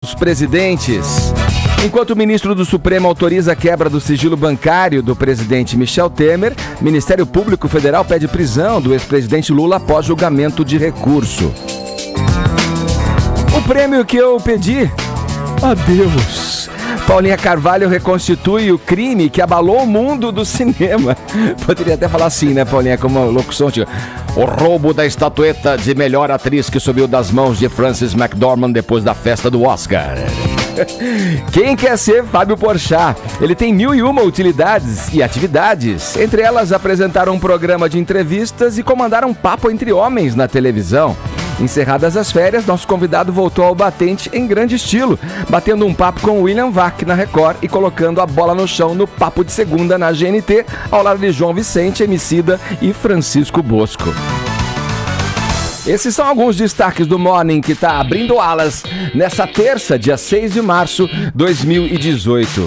Os presidentes. Enquanto o ministro do Supremo autoriza a quebra do sigilo bancário do presidente Michel Temer, o Ministério Público Federal pede prisão do ex-presidente Lula após julgamento de recurso. O prêmio que eu pedi? Adeus. Paulinha Carvalho reconstitui o crime que abalou o mundo do cinema. Poderia até falar assim, né, Paulinha, como locução. O roubo da estatueta de melhor atriz que subiu das mãos de Frances McDormand depois da festa do Oscar. Quem quer ser Fábio Porchat? Ele tem 1001 utilidades e atividades. Entre elas, apresentar um programa de entrevistas e comandar um papo entre homens na televisão. Encerradas as férias, nosso convidado voltou ao batente em grande estilo, batendo um papo com William Vac na Record e colocando a bola no chão no Papo de Segunda na GNT, ao lado de João Vicente, Emicida e Francisco Bosco. Esses são alguns destaques do Morning que está abrindo alas nessa terça, dia 6 de março de 2018.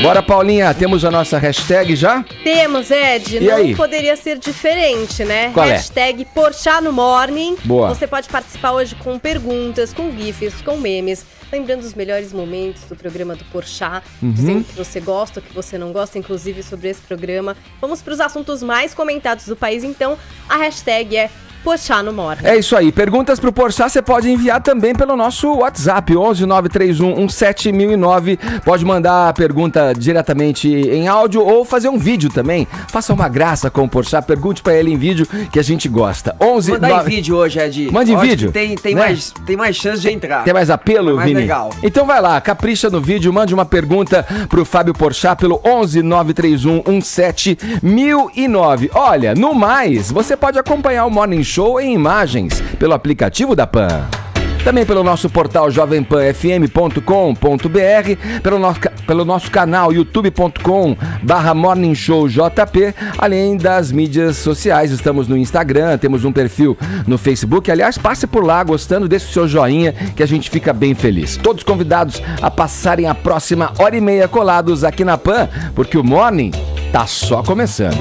Bora, Paulinha, temos a nossa hashtag já? Temos, Ed. E não aí? Poderia ser diferente, né? Qual é? Hashtag Porchat no Morning. Boa. Você pode participar hoje com perguntas, com gifs, com memes, lembrando os melhores momentos do programa do Porchat, dizendo que você gosta, que você não gosta, inclusive sobre esse programa. Vamos para os assuntos mais comentados do país, então a hashtag é Porchat no Morning. É isso aí. Perguntas pro Porchat você pode enviar também pelo nosso WhatsApp, 11 931 17009. Pode mandar a pergunta diretamente em áudio ou fazer um vídeo também. Faça uma graça com o Porchat, pergunte pra ele em vídeo que a gente gosta. 11 Mandar em vídeo hoje, Ed. Mande em vídeo. Tem né? mais chance de entrar. Tem mais apelo, É mais Vini? legal. Então vai lá, capricha no vídeo, mande uma pergunta pro Fábio Porchat pelo 11 931 17009. Olha, no mais, você pode acompanhar o Morning Show em imagens pelo aplicativo da PAN. Também pelo nosso portal jovempanfm.com.br, pelo nosso canal youtube.com/morningshowjp, além das mídias sociais. Estamos no Instagram, temos um perfil no Facebook. Aliás, passe por lá gostando, deixe o seu joinha que a gente fica bem feliz. Todos convidados a passarem a próxima hora e meia colados aqui na PAN, porque o Morning tá só começando.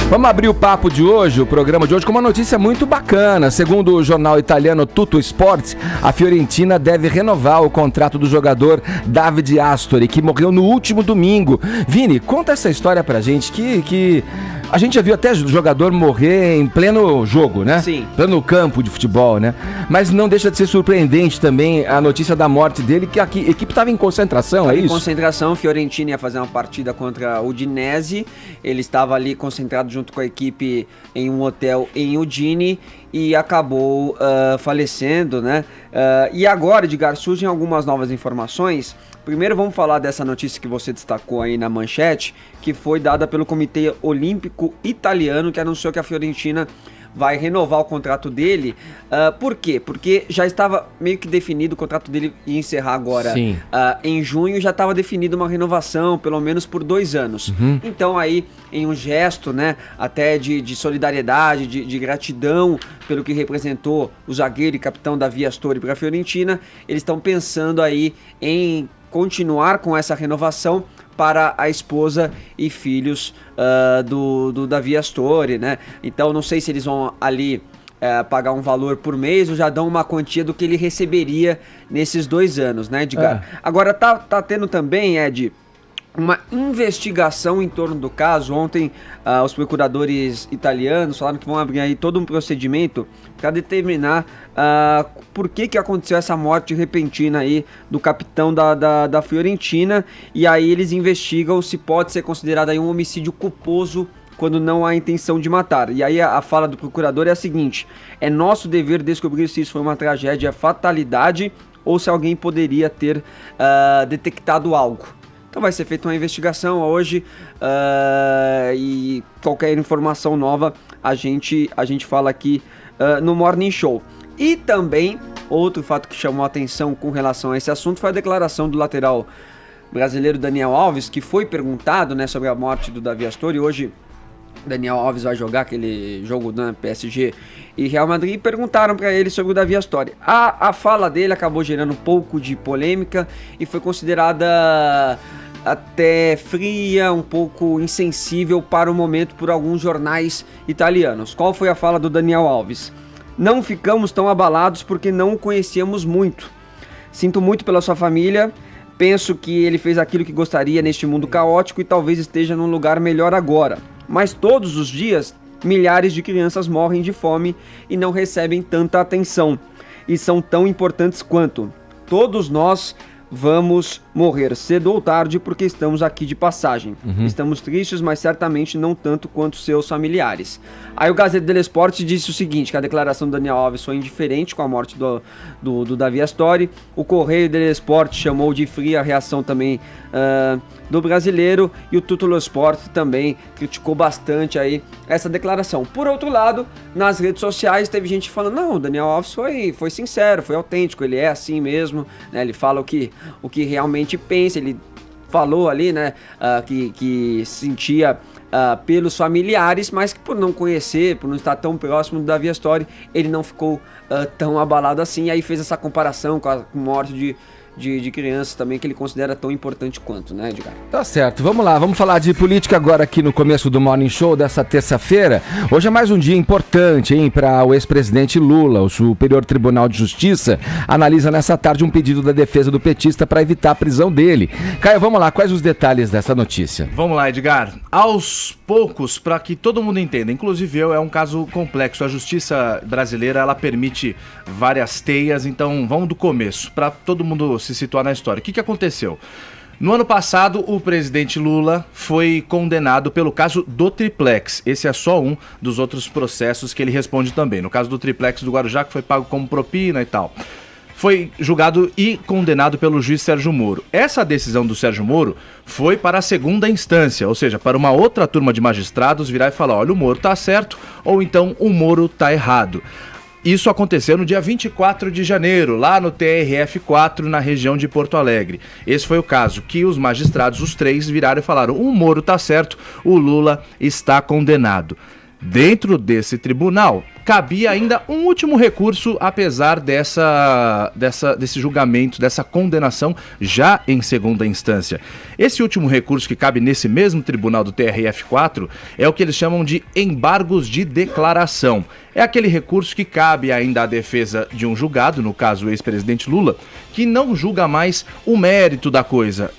Vamos abrir o papo de hoje, o programa de hoje, com uma notícia muito bacana. Segundo o jornal italiano Tutto Sport, a Fiorentina deve renovar o contrato do jogador Davide Astori, que morreu no último domingo. Vini, conta essa história pra gente, que a gente já viu até jogador morrer em pleno jogo, né? Sim. Pleno campo de futebol, né? Mas não deixa de ser surpreendente também a notícia da morte dele, que a equipe estava em concentração, é isso? Em concentração, Fiorentina ia fazer uma partida contra o Udinese. Ele estava ali concentrado junto com a equipe em um hotel em Udine e acabou falecendo, né? E agora, Edgar, surgem algumas novas informações. Primeiro vamos falar dessa notícia que você destacou aí na manchete, que foi dada pelo Comitê Olímpico Italiano, que anunciou que a Fiorentina vai renovar o contrato dele. Por quê? Porque já estava meio que definido, o contrato dele ia encerrar agora em junho, já estava definido uma renovação, pelo menos por 2 anos. Então aí, em um gesto, né, até de solidariedade, de gratidão pelo que representou o zagueiro e capitão Davi Astori para a Fiorentina, eles estão pensando aí em continuar com essa renovação para a esposa e filhos do Davi Astori, né? Então não sei se eles vão ali pagar um valor por mês ou já dão uma quantia do que ele receberia nesses 2 anos, né, Edgar? Agora tá tendo também, Ed, uma investigação em torno do caso. Ontem os procuradores italianos falaram que vão abrir aí todo um procedimento para determinar por que aconteceu essa morte repentina aí do capitão da Fiorentina, e aí eles investigam se pode ser considerado aí um homicídio culposo quando não há intenção de matar. E aí a fala do procurador é a seguinte: é nosso dever descobrir se isso foi uma tragédia, fatalidade ou se alguém poderia ter detectado algo. Então vai ser feita uma investigação hoje e qualquer informação nova a gente fala aqui no Morning Show. E também, outro fato que chamou a atenção com relação a esse assunto foi a declaração do lateral brasileiro Daniel Alves, que foi perguntado, né, sobre a morte do Davi Astori. Hoje Daniel Alves vai jogar aquele jogo na PSG e Real Madrid, e perguntaram para ele sobre o Davi Astori. A fala dele acabou gerando um pouco de polêmica e foi considerada até fria, um pouco insensível para o momento por alguns jornais italianos. Qual foi a fala do Daniel Alves? não ficamos tão abalados porque não o conhecíamos muito. Sinto muito pela sua família, penso que ele fez aquilo que gostaria neste mundo caótico e talvez esteja num lugar melhor agora. Mas todos os dias, milhares de crianças morrem de fome e não recebem tanta atenção. E são tão importantes quanto. Todos nós vamos morrer cedo ou tarde porque estamos aqui de passagem. Estamos tristes, mas certamente não tanto quanto seus familiares. Aí o Gazeta dello Sport disse o seguinte, que a declaração do Daniel Alves foi indiferente com a morte do Davi Astori. O Correio dello Sport chamou de fria a reação também do brasileiro, e o Tutto Sport também criticou bastante aí essa declaração. Por outro lado, nas redes sociais teve gente falando, não, o Daniel Alves foi sincero, foi autêntico, ele é assim mesmo, né? Ele fala o que realmente pensa, ele falou ali, né, que sentia pelos familiares, mas que por não conhecer, por não estar tão próximo do Davi Astori, ele não ficou tão abalado assim, e aí fez essa comparação com a morte de crianças também, que ele considera tão importante quanto, né, Edgar? Tá certo, vamos lá, vamos falar de política agora aqui no começo do Morning Show dessa terça-feira. Hoje é mais um dia importante, hein, para o ex-presidente Lula. O Superior Tribunal de Justiça analisa nessa tarde um pedido da defesa do petista para evitar a prisão dele. Caio, vamos lá, quais os detalhes dessa notícia? Vamos lá, Edgar. Aos poucos, para que todo mundo entenda, inclusive é um caso complexo. A justiça brasileira, ela permite várias teias, então vamos do começo, para todo mundo se situar na história. O que aconteceu? No ano passado, o presidente Lula foi condenado pelo caso do Triplex. Esse é só um dos outros processos que ele responde também. No caso do Triplex do Guarujá, que foi pago como propina e tal. Foi julgado e condenado pelo juiz Sérgio Moro. Essa decisão do Sérgio Moro foi para a segunda instância, ou seja, para uma outra turma de magistrados virar e falar, olha, o Moro tá certo ou então o Moro tá errado. Isso aconteceu no dia 24 de janeiro, lá no TRF4, na região de Porto Alegre. Esse foi o caso que os magistrados, os três, viraram e falaram, o Moro tá certo, o Lula está condenado. Dentro desse tribunal, cabia ainda um último recurso, apesar desse julgamento, dessa condenação já em segunda instância. Esse último recurso que cabe nesse mesmo tribunal do TRF4 é o que eles chamam de embargos de declaração. É aquele recurso que cabe ainda à defesa de um julgado, no caso o ex-presidente Lula, que não julga mais o mérito da coisa,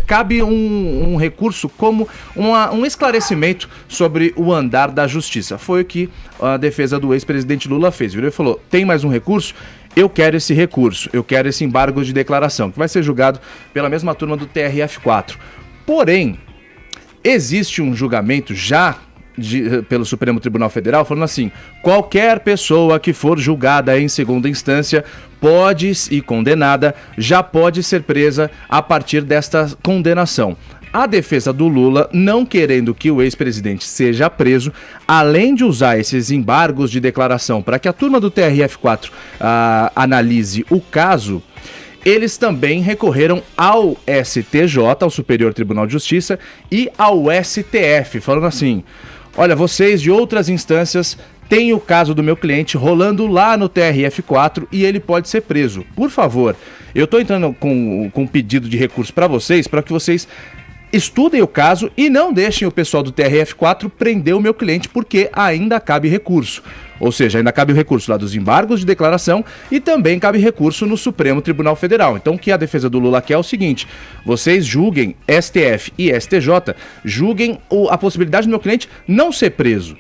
cabe um recurso como um esclarecimento sobre o andar da justiça. Foi o que a defesa do ex-presidente Lula fez. Virou e falou, tem mais um recurso? Eu quero esse recurso, eu quero esse embargo de declaração, que vai ser julgado pela mesma turma do TRF4. Porém, existe um julgamento já pelo Supremo Tribunal Federal falando assim, qualquer pessoa que for julgada em segunda instância e condenada já pode ser presa a partir desta condenação. A defesa do Lula, não querendo que o ex-presidente seja preso, além de usar esses embargos de declaração para que a turma do TRF4 analise o caso, eles também recorreram ao STJ, ao Superior Tribunal de Justiça, e ao STF, falando assim, olha, vocês de outras instâncias têm o caso do meu cliente rolando lá no TRF4 e ele pode ser preso. Por favor, eu estou entrando com um pedido de recurso para que vocês estudem o caso e não deixem o pessoal do TRF4 prender o meu cliente, porque ainda cabe recurso. Ou seja, ainda cabe o recurso lá dos embargos de declaração e também cabe recurso no Supremo Tribunal Federal. Então o que a defesa do Lula quer é o seguinte, vocês julguem, STF e STJ, julguem a possibilidade do meu cliente não ser preso.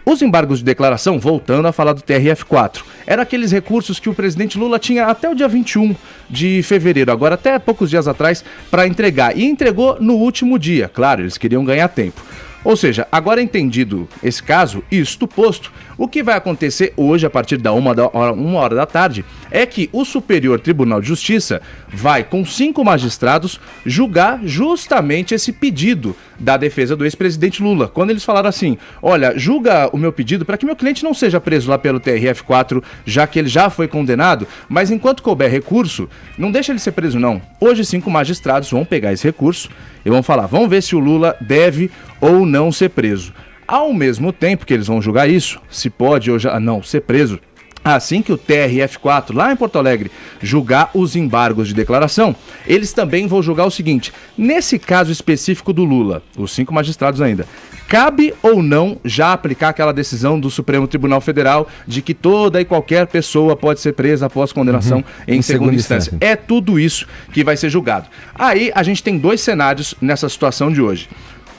Os embargos de declaração, voltando a falar do TRF4, eram aqueles recursos que o presidente Lula tinha até o dia 21 de fevereiro, agora até poucos dias atrás, para entregar. E entregou no último dia, claro, eles queriam ganhar tempo. Ou seja, agora entendido esse caso, isto posto, o que vai acontecer hoje, a partir da uma hora da tarde, é que o Superior Tribunal de Justiça vai, com 5 magistrados, julgar justamente esse pedido da defesa do ex-presidente Lula. Quando eles falaram assim, olha, julga o meu pedido para que meu cliente não seja preso lá pelo TRF4, já que ele já foi condenado, mas enquanto couber recurso, não deixa ele ser preso não. Hoje 5 magistrados vão pegar esse recurso e vão falar, vamos ver se o Lula deve ou não ser preso. Ao mesmo tempo que eles vão julgar isso, se pode ou já não ser preso, Assim que o TRF4, lá em Porto Alegre, julgar os embargos de declaração, eles também vão julgar o seguinte: nesse caso específico do Lula, os 5 magistrados ainda, cabe ou não já aplicar aquela decisão do Supremo Tribunal Federal de que toda e qualquer pessoa pode ser presa após condenação em segunda instância? É tudo isso que vai ser julgado. Aí a gente tem 2 cenários nessa situação de hoje.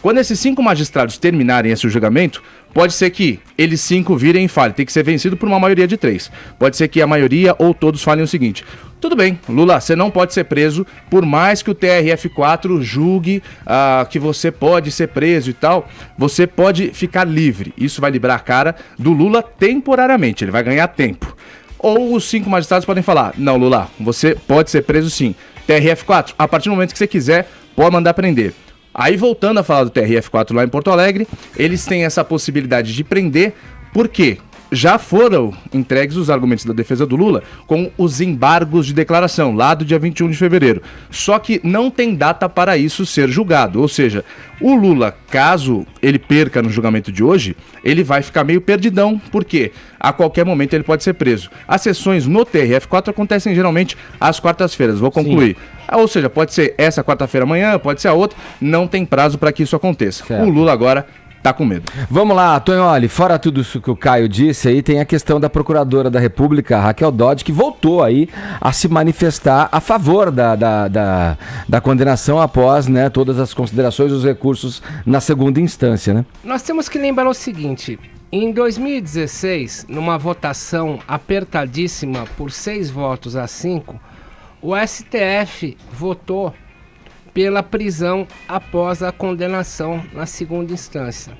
Quando esses 5 magistrados terminarem esse julgamento, pode ser que eles 5 virem e falem, tem que ser vencido por uma maioria de 3. Pode ser que a maioria ou todos falem o seguinte: tudo bem, Lula, você não pode ser preso, por mais que o TRF4 julgue que você pode ser preso e tal, você pode ficar livre. Isso vai livrar a cara do Lula temporariamente, ele vai ganhar tempo. Ou os 5 magistrados podem falar: não, Lula, você pode ser preso sim. TRF4, a partir do momento que você quiser, pode mandar prender. Aí, voltando a falar do TRF4 lá em Porto Alegre, eles têm essa possibilidade de prender, porque já foram entregues os argumentos da defesa do Lula com os embargos de declaração, lá do dia 21 de fevereiro. Só que não tem data para isso ser julgado, ou seja, o Lula, caso ele perca no julgamento de hoje, ele vai ficar meio perdidão, porque a qualquer momento ele pode ser preso. As sessões no TRF4 acontecem geralmente às quartas-feiras, vou concluir. Sim. Ou seja, pode ser essa quarta-feira amanhã, pode ser a outra, não tem prazo para que isso aconteça. Certo. O Lula agora tá com medo. Vamos lá, Tonholi, fora tudo isso que o Caio disse aí, tem a questão da Procuradora da República, Raquel Dodge, que voltou aí a se manifestar a favor da condenação após, né, todas as considerações e os recursos na segunda instância, né? Nós temos que lembrar o seguinte: em 2016, numa votação apertadíssima por 6 votos a 5, o STF votou pela prisão após a condenação na segunda instância.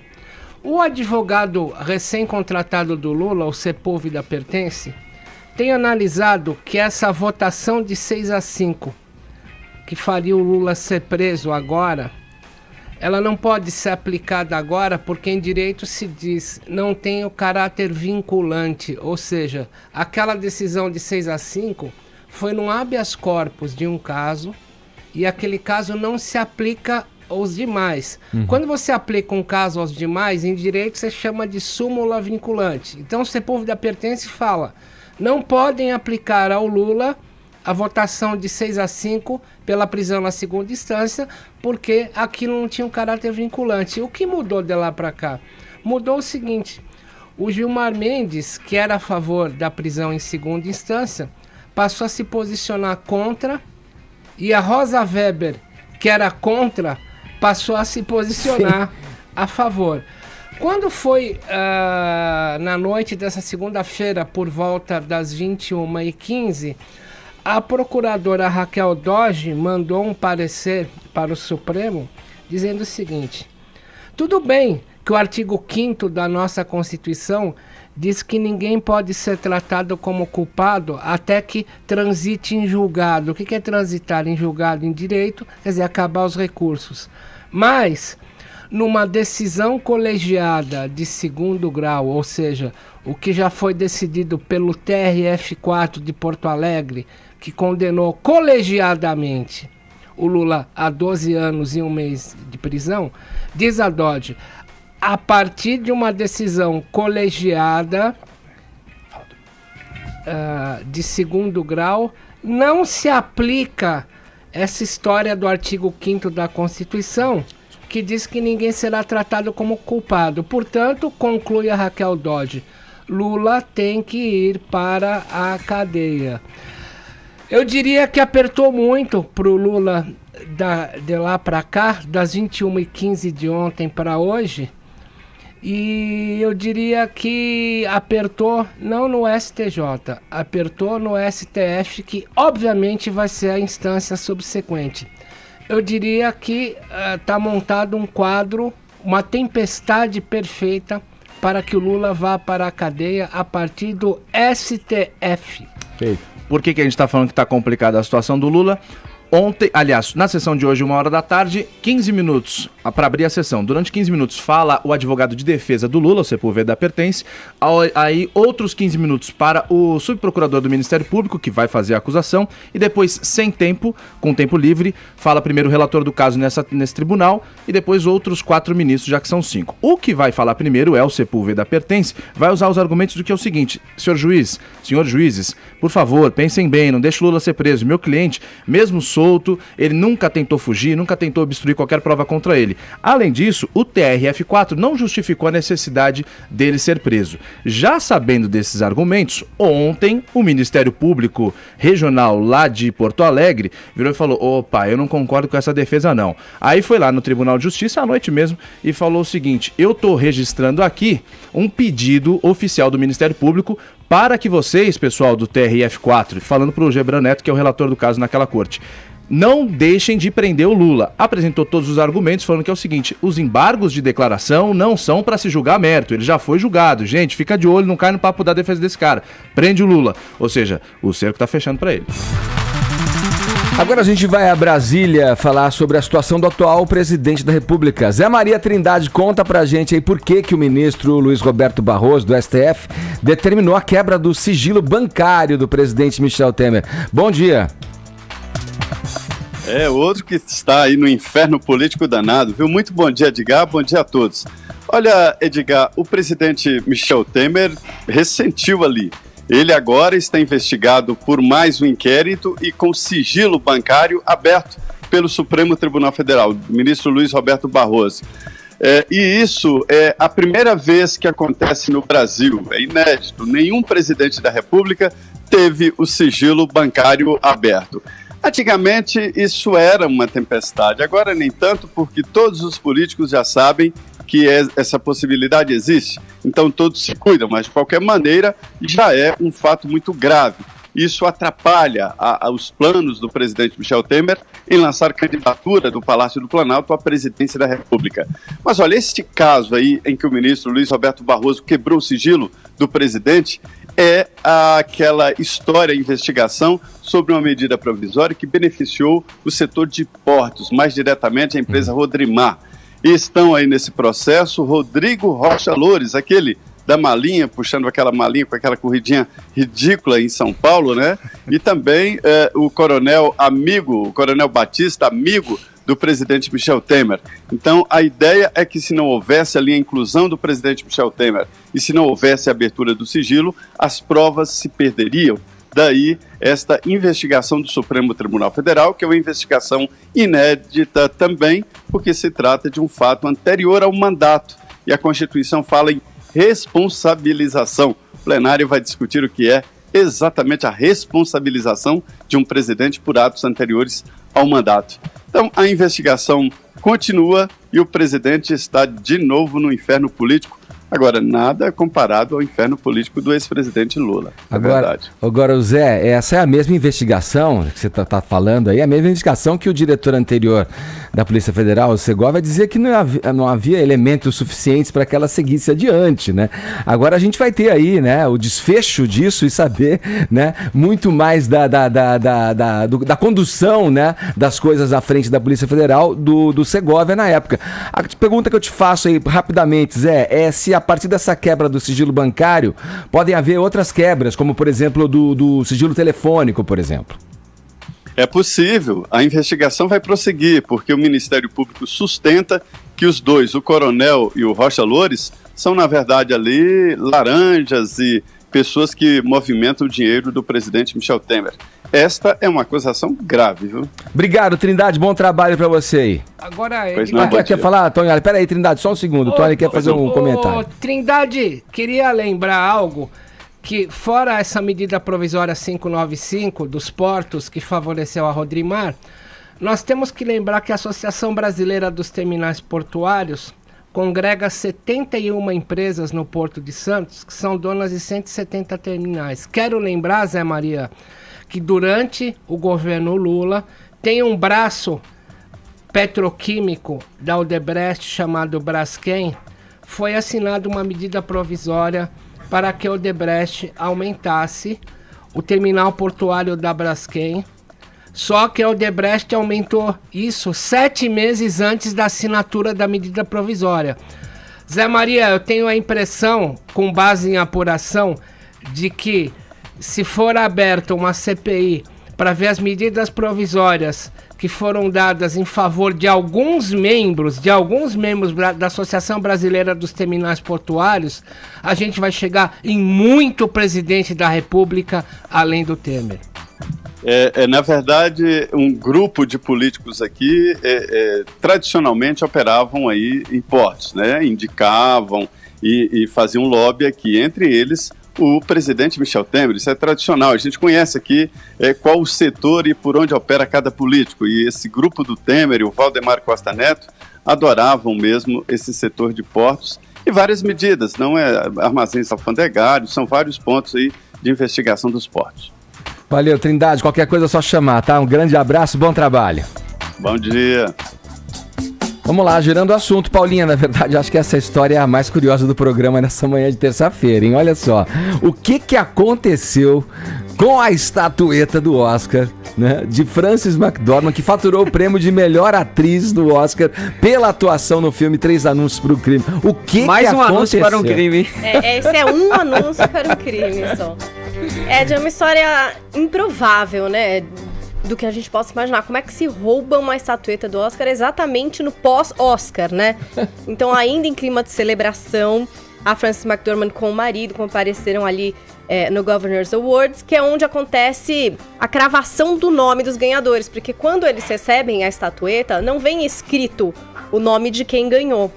O advogado recém-contratado do Lula, o Sepúlveda Pertence, tem analisado que essa votação de 6 a 5, que faria o Lula ser preso agora, ela não pode ser aplicada agora porque em direito se diz não tem o caráter vinculante, ou seja, aquela decisão de 6 a 5 foi num habeas corpus de um caso e aquele caso não se aplica aos demais. Quando você aplica um caso aos demais, em direito você chama de súmula vinculante. Então o Sepúlveda Pertence fala: não podem aplicar ao Lula a votação de 6 a 5 pela prisão na segunda instância, porque aquilo não tinha um caráter vinculante. O que mudou de lá para cá? Mudou o seguinte: o Gilmar Mendes, que era a favor da prisão em segunda instância, passou a se posicionar contra, e a Rosa Weber, que era contra, passou a se posicionar a favor. Quando foi na noite dessa segunda-feira, por volta das 21h15, a procuradora Raquel Dodge mandou um parecer para o Supremo dizendo o seguinte: tudo bem que o artigo 5º da nossa Constituição diz que ninguém pode ser tratado como culpado até que transite em julgado. O que é transitar em julgado em direito? Quer dizer, acabar os recursos. Mas, numa decisão colegiada de segundo grau, ou seja, o que já foi decidido pelo TRF4 de Porto Alegre, que condenou colegiadamente o Lula a 12 anos e 1 mês de prisão, diz a Dodge: a partir de uma decisão colegiada de segundo grau, não se aplica essa história do artigo 5º da Constituição, que diz que ninguém será tratado como culpado. Portanto, conclui a Raquel Dodge, Lula tem que ir para a cadeia. Eu diria que apertou muito para o Lula de lá para cá, das 21h15 de ontem para hoje. E eu diria que apertou não no STJ, apertou no STF, que obviamente vai ser a instância subsequente. Eu diria que está montado um quadro, uma tempestade perfeita para que o Lula vá para a cadeia a partir do STF. Por que a gente está falando que está complicada a situação do Lula? Ontem, aliás, na sessão de hoje, 13h, 15 minutos para abrir a sessão. Durante 15 minutos fala o advogado de defesa do Lula, o Sepúlveda Pertence. Aí outros 15 minutos para o subprocurador do Ministério Público, que vai fazer a acusação. E depois, sem tempo, com tempo livre, fala primeiro o relator do caso nesse tribunal e depois outros 4 ministros, já que são 5. O que vai falar primeiro é o Sepúlveda Pertence, vai usar os argumentos do que é o seguinte: senhor juiz, senhores juízes, por favor, pensem bem, não deixe o Lula ser preso. Meu cliente, mesmo solto, ele nunca tentou fugir, nunca tentou obstruir qualquer prova contra ele. Além disso, o TRF4 não justificou a necessidade dele ser preso. Já sabendo desses argumentos, ontem o Ministério Público Regional lá de Porto Alegre virou e falou: opa, eu não concordo com essa defesa não. Aí foi lá no Tribunal de Justiça à noite mesmo e falou o seguinte: eu tô registrando aqui um pedido oficial do Ministério Público para que vocês, pessoal do TRF4, falando pro Gebran Neto, que é o relator do caso naquela corte, não deixem de prender o Lula. Apresentou todos os argumentos falando que é o seguinte: os embargos de declaração não são para se julgar mérito, ele já foi julgado. Gente, fica de olho, não cai no papo da defesa desse cara. Prende o Lula. Ou seja, o cerco tá fechando para ele. Agora a gente vai a Brasília falar sobre a situação do atual presidente da República. Zé Maria Trindade, conta pra gente aí por que o ministro Luiz Roberto Barroso, do STF, determinou a quebra do sigilo bancário do presidente Michel Temer. Bom dia. É outro que está aí no inferno político danado, viu? Muito bom dia, Edgar, bom dia a todos. Olha, Edgar, o presidente Michel Temer ressentiu ali. Ele agora está investigado por mais um inquérito e com sigilo bancário aberto pelo Supremo Tribunal Federal, o ministro Luiz Roberto Barroso. E isso é a primeira vez que acontece no Brasil, é inédito. Nenhum presidente da República teve o sigilo bancário aberto. Antigamente isso era uma tempestade, agora nem tanto, porque todos os políticos já sabem que essa possibilidade existe, então todos se cuidam, mas de qualquer maneira já é um fato muito grave. Isso atrapalha os planos do presidente Michel Temer em lançar candidatura do Palácio do Planalto à presidência da República. Mas olha, este caso aí em que o ministro Luiz Roberto Barroso quebrou o sigilo do presidente é aquela história, investigação sobre uma medida provisória que beneficiou o setor de portos, mais diretamente a empresa Rodrimar. E estão aí nesse processo Rodrigo Rocha Loures, aquele da malinha, puxando aquela malinha com aquela corridinha ridícula em São Paulo, né? E também o coronel Batista, amigo do presidente Michel Temer. Então, a ideia é que se não houvesse ali a inclusão do presidente Michel Temer e se não houvesse a abertura do sigilo, as provas se perderiam. Daí, esta investigação do Supremo Tribunal Federal, que é uma investigação inédita também, porque se trata de um fato anterior ao mandato. E a Constituição fala em responsabilização. O plenário vai discutir o que é exatamente a responsabilização de um presidente por atos anteriores ao mandato. Então, a investigação continua e o presidente está de novo no inferno político. Agora, nada comparado ao inferno político do ex-presidente Lula, verdade. Agora, Zé, essa é a mesma investigação que você está falando aí, a mesma investigação que o diretor anterior da Polícia Federal, o Segovia, dizia que não havia elementos suficientes para que ela seguisse adiante, né? Agora a gente vai ter aí, né, o desfecho disso e saber, né, muito mais da condução, né, das coisas à frente da Polícia Federal do Segovia na época. A pergunta que eu te faço aí rapidamente, Zé, é se a partir dessa quebra do sigilo bancário podem haver outras quebras, como por exemplo do sigilo telefônico, por exemplo. É possível, a investigação vai prosseguir, porque o Ministério Público sustenta que os dois, o coronel e o Rocha Loures, são na verdade ali laranjas e pessoas que movimentam o dinheiro do presidente Michel Temer. Esta é uma acusação grave, viu? Obrigado, Trindade, bom trabalho pra você aí. Agora quer falar, Tony? Pera aí, Trindade, só um segundo. O Tony quer fazer um comentário. Trindade, queria lembrar algo, que fora essa medida provisória 595 dos portos que favoreceu a Rodrimar, nós temos que lembrar que a Associação Brasileira dos Terminais Portuários congrega 71 empresas no Porto de Santos, que são donas de 170 terminais. Quero lembrar, Zé Maria, que durante o governo Lula tem um braço petroquímico da Odebrecht chamado Braskem. Foi assinada uma medida provisória para que a Odebrecht aumentasse o terminal portuário da Braskem Só que a Odebrecht aumentou isso 7 meses antes da assinatura da medida provisória. Zé Maria, eu tenho a impressão, com base em apuração, de que se for aberta uma CPI para ver as medidas provisórias que foram dadas em favor de alguns membros da Associação Brasileira dos Terminais Portuários, a gente vai chegar em muito presidente da República além do Temer. Na verdade, um grupo de políticos aqui tradicionalmente operavam aí em portos, né? Indicavam e faziam lobby aqui, entre eles o presidente Michel Temer. Isso é tradicional, a gente conhece aqui qual o setor e por onde opera cada político, e esse grupo do Temer e o Valdemar Costa Neto adoravam mesmo esse setor de portos e várias medidas, não é armazéns alfandegários, são vários pontos aí de investigação dos portos. Valeu, Trindade. Qualquer coisa é só chamar, tá? Um grande abraço, bom trabalho. Bom dia. Vamos lá, girando o assunto. Paulinha, na verdade, acho que essa história é a mais curiosa do programa nessa manhã de terça-feira, hein? Olha só. O que aconteceu com a estatueta do Oscar, né, de Frances McDormand, que faturou o prêmio de melhor atriz do Oscar pela atuação no filme 3 Anúncios para o Crime. O que Mais que um aconteceu? anúncio para um crime. Esse é um anúncio para um crime só. É uma história improvável, né? Do que a gente possa imaginar. Como é que se rouba uma estatueta do Oscar exatamente no pós-Oscar, né? Então, ainda em clima de celebração, a Frances McDormand com o marido compareceram ali no Governor's Awards, que é onde acontece a cravação do nome dos ganhadores. Porque quando eles recebem a estatueta, não vem escrito o nome de quem ganhou.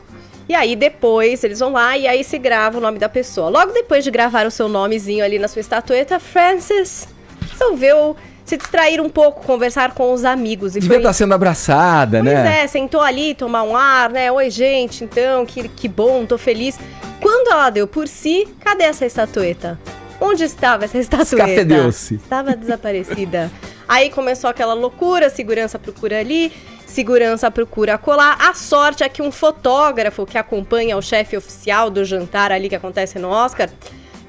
E aí depois eles vão lá e aí se grava o nome da pessoa. Logo depois de gravar o seu nomezinho ali na sua estatueta, Frances resolveu se distrair um pouco, conversar com os amigos. E devia estar sendo abraçada, pois né? Sentou ali, tomar um ar, né? Oi, gente, então, que bom, tô feliz. Quando ela deu por si, cadê essa estatueta? Onde estava essa estatueta? Escafedeu-se. Estava desaparecida. Aí começou aquela loucura, segurança procura ali, segurança procura colar. A sorte é que um fotógrafo que acompanha o chefe oficial do jantar ali que acontece no Oscar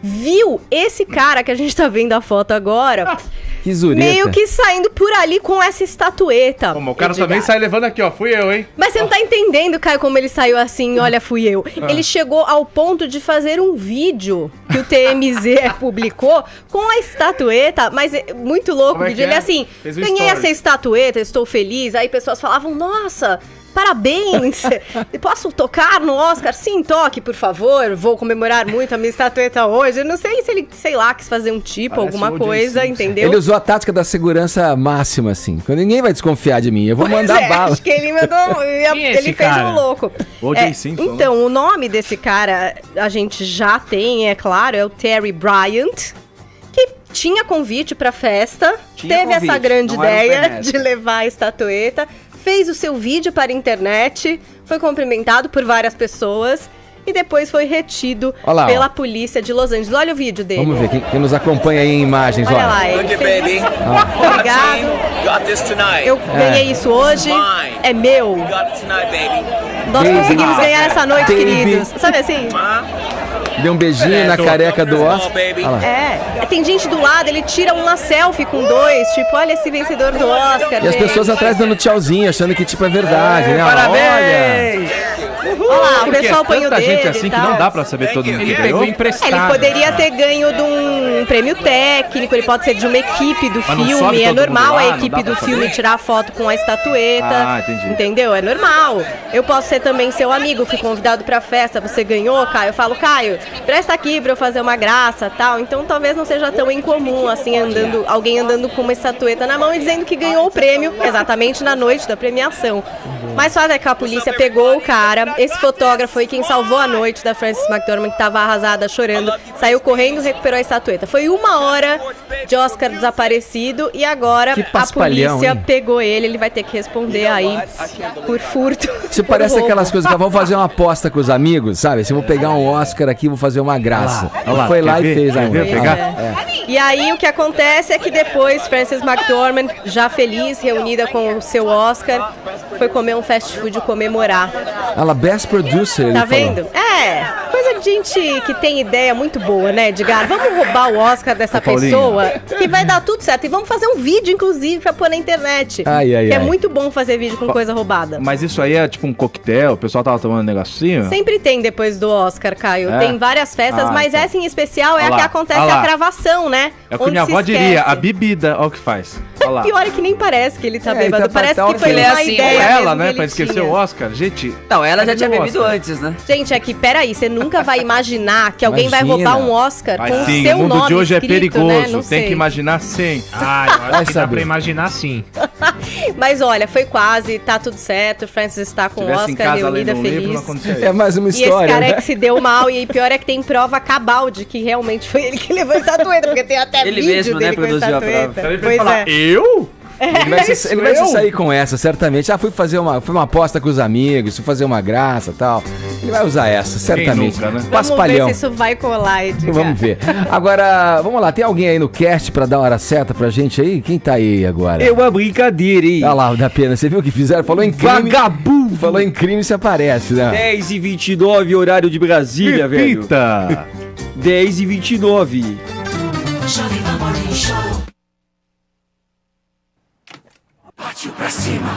viu esse cara que a gente tá vendo a foto agora, que zureta, meio que saindo por ali com essa estatueta. Como, o cara também sai levando aqui, ó, fui eu, hein? Mas você não tá entendendo, Caio, como ele saiu assim, olha, fui eu. Ele chegou ao ponto de fazer um vídeo que o TMZ publicou com a estatueta, mas é muito louco o vídeo. Ele assim, ganhei essa estatueta, estou feliz. Aí pessoas falavam, nossa, parabéns, posso tocar no Oscar? Sim, toque, por favor, vou comemorar muito a minha estatueta hoje. Eu não sei se ele, sei lá, quis fazer um tipo, parece alguma coisa, entendeu? Ele usou a tática da segurança máxima, assim. Quando ninguém vai desconfiar de mim, eu vou mandar bala. Acho que ele mandou, ele fez um louco. Então, o nome desse cara, a gente já tem, é claro, é o Terry Bryant, que tinha convite pra festa, teve essa grande ideia de levar a estatueta, fez o seu vídeo para a internet, foi cumprimentado por várias pessoas e depois foi retido pela polícia de Los Angeles. Olha o vídeo dele. Vamos ver quem nos acompanha aí em imagens. Olha lá, ele fez isso. Obrigado. Eu ganhei isso hoje. É meu. Nós conseguimos ganhar essa noite, queridos. Sabe assim? Deu um beijinho na careca do Oscar. Tem gente do lado, ele tira uma selfie com dois, tipo, olha esse vencedor do Oscar. E as pessoas atrás dando tchauzinho, achando que tipo é verdade, né? Parabéns! Olha lá, o pessoal põe o dedo gente assim que não dá pra saber todo mundo que ganhou. Ele poderia ter ganho de um prêmio técnico, ele pode ser de uma equipe do filme, é normal a equipe do filme tirar foto com a estatueta, entendeu? É normal. Eu posso ser também seu amigo, fui convidado pra festa, você ganhou, Caio, eu falo, Caio, presta aqui pra eu fazer uma graça, tal, então talvez não seja tão incomum, assim, alguém andando com uma estatueta na mão e dizendo que ganhou o prêmio exatamente na noite da premiação. Mas fato é que a polícia pegou o cara, esse fotógrafo foi quem salvou a noite da Frances McDormand, que estava arrasada, chorando, saiu correndo, recuperou a estatueta. Foi 1 hora de Oscar desaparecido e agora a polícia pegou ele vai ter que responder aí por furto. Isso parece aquelas coisas que vão fazer uma aposta com os amigos, sabe? Se eu vou pegar um Oscar aqui, vou fazer uma graça. Ela foi lá e fez a E aí o que acontece é que depois Frances McDormand, já feliz, reunida com o seu Oscar, foi comer um fast food comemorar. Ela Best Producer, tá vendo? Coisa coisa de gente que tem ideia muito boa, né, Edgar? Vamos roubar o Oscar dessa pessoa que vai dar tudo certo. E vamos fazer um vídeo, inclusive, pra pôr na internet. É muito bom fazer vídeo com coisa roubada. Mas isso aí é tipo um coquetel? O pessoal tava tomando um negocinho? Sempre tem depois do Oscar, Caio. Tem várias festas, mas então. essa em especial é a que acontece a cravação, né? É o que minha avó diria, a bebida. Olha o que faz. Pior é que nem parece que ele tá bêbado. Então, parece que foi ele uma assim, ideia ela, mesmo né? que Pra ele esquecer tinha. o Oscar. Gente... Não, ela já tinha bebido Oscar? antes, né? Gente, aqui, peraí, você nunca vai imaginar que alguém vai Imagina. roubar um Oscar com o sim, seu o mundo nome de hoje escrito, é perigoso. né? Não Tem sei. que imaginar sim. Eu acho Vai que dá saber. pra imaginar sim. Mas olha, foi quase, tá tudo certo. Francis está com o Tivesse em Oscar, casa reunida, lendo um livro, não feliz. acontecia isso. É mais uma E esse história, cara é né? que se deu mal, e pior é que tem prova cabal de que realmente foi ele que levou a estatueta, porque tem até Ele vídeo mesmo, né, dele com a produziu a prova. estatueta. Peraí pra Pois ele falar, é. eu? Ele vai se sair com essa, certamente. Fui fazer uma aposta com os amigos, fui fazer uma graça e tal. Ele vai usar essa, certamente. nunca, né? Vamos Paspalhão. ver se isso vai colar, Edgar. Vamos ver. Agora, vamos lá, tem alguém aí no cast pra dar a hora certa pra gente aí? Quem tá aí agora? É uma brincadeira, hein? Olha lá, da pena, você viu o que fizeram? Falou em crime. Vagabundo! Falou em crime, se aparece, né? 10h29, horário de Brasília, velho. Repita! 10h29. Jovem Pan Morning Show. Partiu pra cima.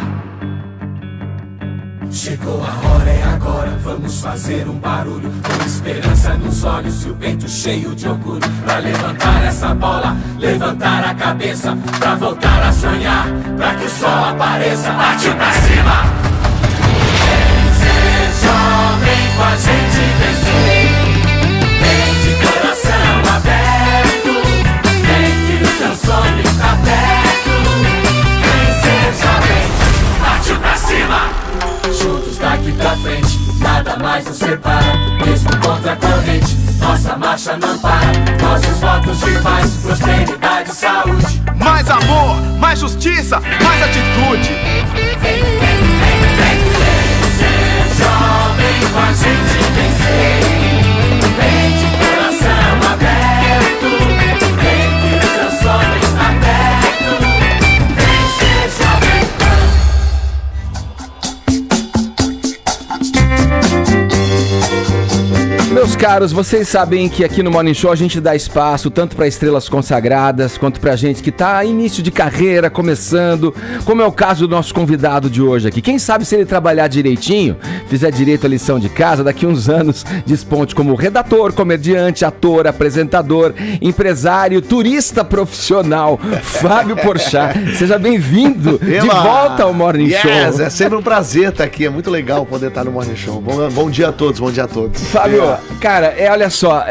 Chegou a hora, é agora. Vamos fazer um barulho com esperança nos olhos e o peito cheio de orgulho. Pra levantar essa bola, levantar a cabeça, pra voltar a sonhar, pra que o sol apareça. Partiu pra cima. Vem ser jovem com a gente vencer. Vem de coração aberto. Vem que o seu sonho está perto. Vem ser jovem. Partiu pra cima. Juntos daqui pra frente, nada mais nos separa. Mesmo contra a corrente, nossa marcha não para. Nossos votos de paz, prosperidade e saúde. Mais amor, mais justiça, mais atitude. Vem, vem, vem, vem, vem ser jovem com a gente vencer. Vem de coração aberto. Vem que o seu sonho está perto. Vem ser jovem. Meus caros, vocês sabem que aqui no Morning Show a gente dá espaço tanto para estrelas consagradas quanto para gente que tá início de carreira, começando, como é o caso do nosso convidado de hoje aqui. Quem sabe se ele trabalhar direitinho, fizer direito a lição de casa, daqui uns anos desponte como redator, comediante, ator, apresentador, empresário, turista profissional. Fábio Porchat, seja bem-vindo de volta ao Morning Show. É sempre um prazer estar aqui, é muito legal poder estar no Morning Show. Bom dia a todos, bom dia a todos. Fábio, cara, olha só,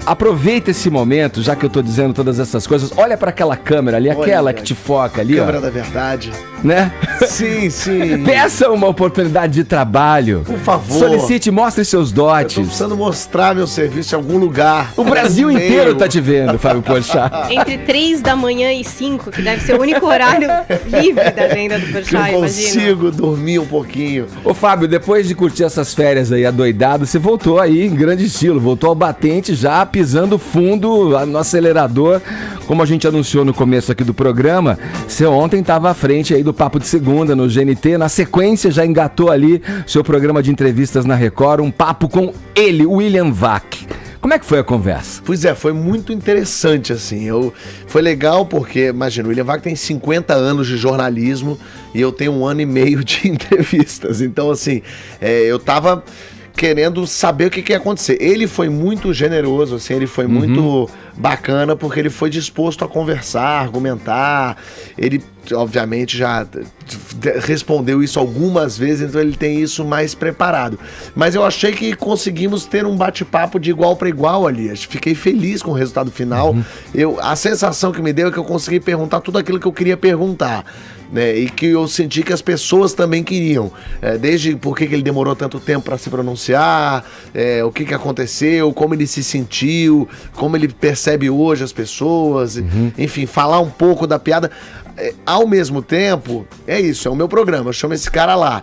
aproveita esse momento, já que eu tô dizendo todas essas coisas, olha pra aquela câmera ali, Olha, aquela que te foca ali, Câmera ó, da verdade. né? Sim, sim. Peça uma oportunidade de trabalho. Por favor. Solicite, mostre seus Eu tô dotes. precisando mostrar meu serviço em algum lugar. O Brasil No inteiro meio. tá te vendo, Fábio Porchat. Entre 3 da manhã e 5, que deve ser o único horário livre da agenda do Que Porchat, eu imagina. consigo dormir um pouquinho. Ô Fábio, depois de curtir essas férias aí adoidado, você voltou aí em grande estilo, voltou ao batente já pisando fundo no acelerador, como a gente anunciou no começo aqui do programa. Você ontem estava à frente aí do Papo de Segunda no GNT, na sequência já engatou ali seu programa de entrevistas na Record, um papo com ele, William Vac. Como é que foi a conversa? Pois é, foi muito interessante, assim. Foi legal porque, imagina, o William Vac tem 50 anos de jornalismo e eu tenho 1 ano e meio de entrevistas. Então, assim, eu tava querendo saber o que ia acontecer. Ele foi muito generoso, assim, ele foi muito bacana, porque ele foi disposto a conversar, argumentar. Ele, obviamente, já respondeu isso algumas vezes, então ele tem isso mais preparado. Mas eu achei que conseguimos ter um bate-papo de igual para igual ali. Fiquei feliz com o resultado final. A sensação que me deu é que eu consegui perguntar tudo aquilo que eu queria perguntar. Né, e que eu senti que as pessoas também queriam, desde por que ele demorou tanto tempo para se pronunciar, o que aconteceu, como ele se sentiu, como ele percebe hoje as pessoas, enfim, falar um pouco da piada. ao mesmo tempo, é isso, é o meu programa, eu chamo esse cara lá.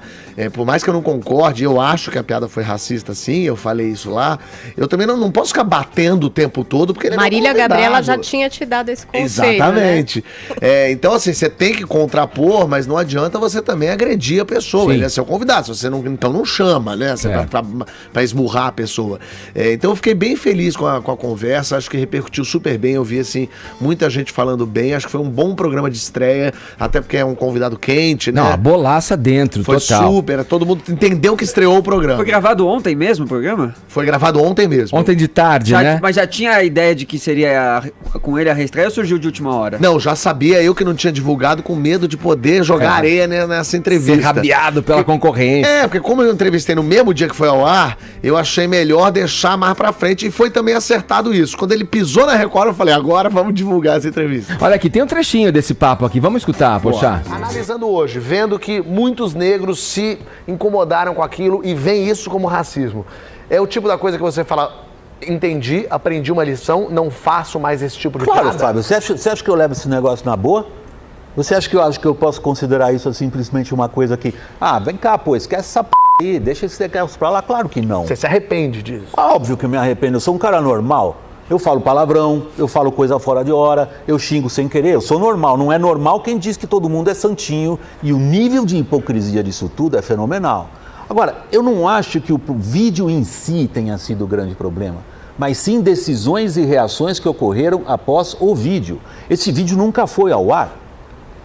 Por mais que eu não concorde, eu acho que a piada foi racista, sim, eu falei isso lá, eu também não posso ficar batendo o tempo todo, porque ele Marília é meu convidado. Gabriela já tinha te dado esse conselho, Exatamente. né? Então, assim, você tem que contrapor, mas não adianta você também agredir a pessoa. Sim. Ele é seu convidado. Se você não, então não chama, né? Pra esmurrar a pessoa. Então eu fiquei bem feliz com a conversa. Acho que repercutiu super bem. Eu vi, assim, muita gente falando bem. Acho que foi um bom programa de estreia, até porque é um convidado quente, né? Não, a bolaça dentro, Foi total. super. Todo mundo entendeu que estreou o programa. Foi gravado ontem mesmo o programa? Foi gravado ontem mesmo. Ontem de tarde, né? Mas já tinha a ideia de que seria com ele a reestreia ou surgiu de última hora? Não, já sabia, eu que não tinha divulgado, com medo de poder jogar areia, né, nessa entrevista. Ser rabiado pela concorrência. Porque como eu entrevistei no mesmo dia que foi ao ar, eu achei melhor deixar mais pra frente, e foi também acertado isso. Quando ele pisou na Record, eu falei, agora vamos divulgar essa entrevista. Olha aqui, tem um trechinho desse papo aqui, vamos escutar, Porchat. Analisando hoje, vendo que muitos negros se incomodaram com aquilo e veem isso como racismo. É o tipo da coisa que você fala, entendi, aprendi uma lição, não faço mais esse tipo de Claro, piada. Fábio, você acha que eu levo esse negócio na boa? Você acha que eu posso considerar isso simplesmente uma coisa que... vem cá, pô, esquece essa p*** aí, deixa esse negócio pra lá? Claro que não. Você se arrepende disso? Óbvio que eu me arrependo, eu sou um cara normal. Eu falo palavrão, eu falo coisa fora de hora, eu xingo sem querer, eu sou normal. Não é normal quem diz que todo mundo é santinho, e o nível de hipocrisia disso tudo é fenomenal. Agora, eu não acho que o vídeo em si tenha sido o grande problema, mas sim decisões e reações que ocorreram após o vídeo. Esse vídeo nunca foi ao ar.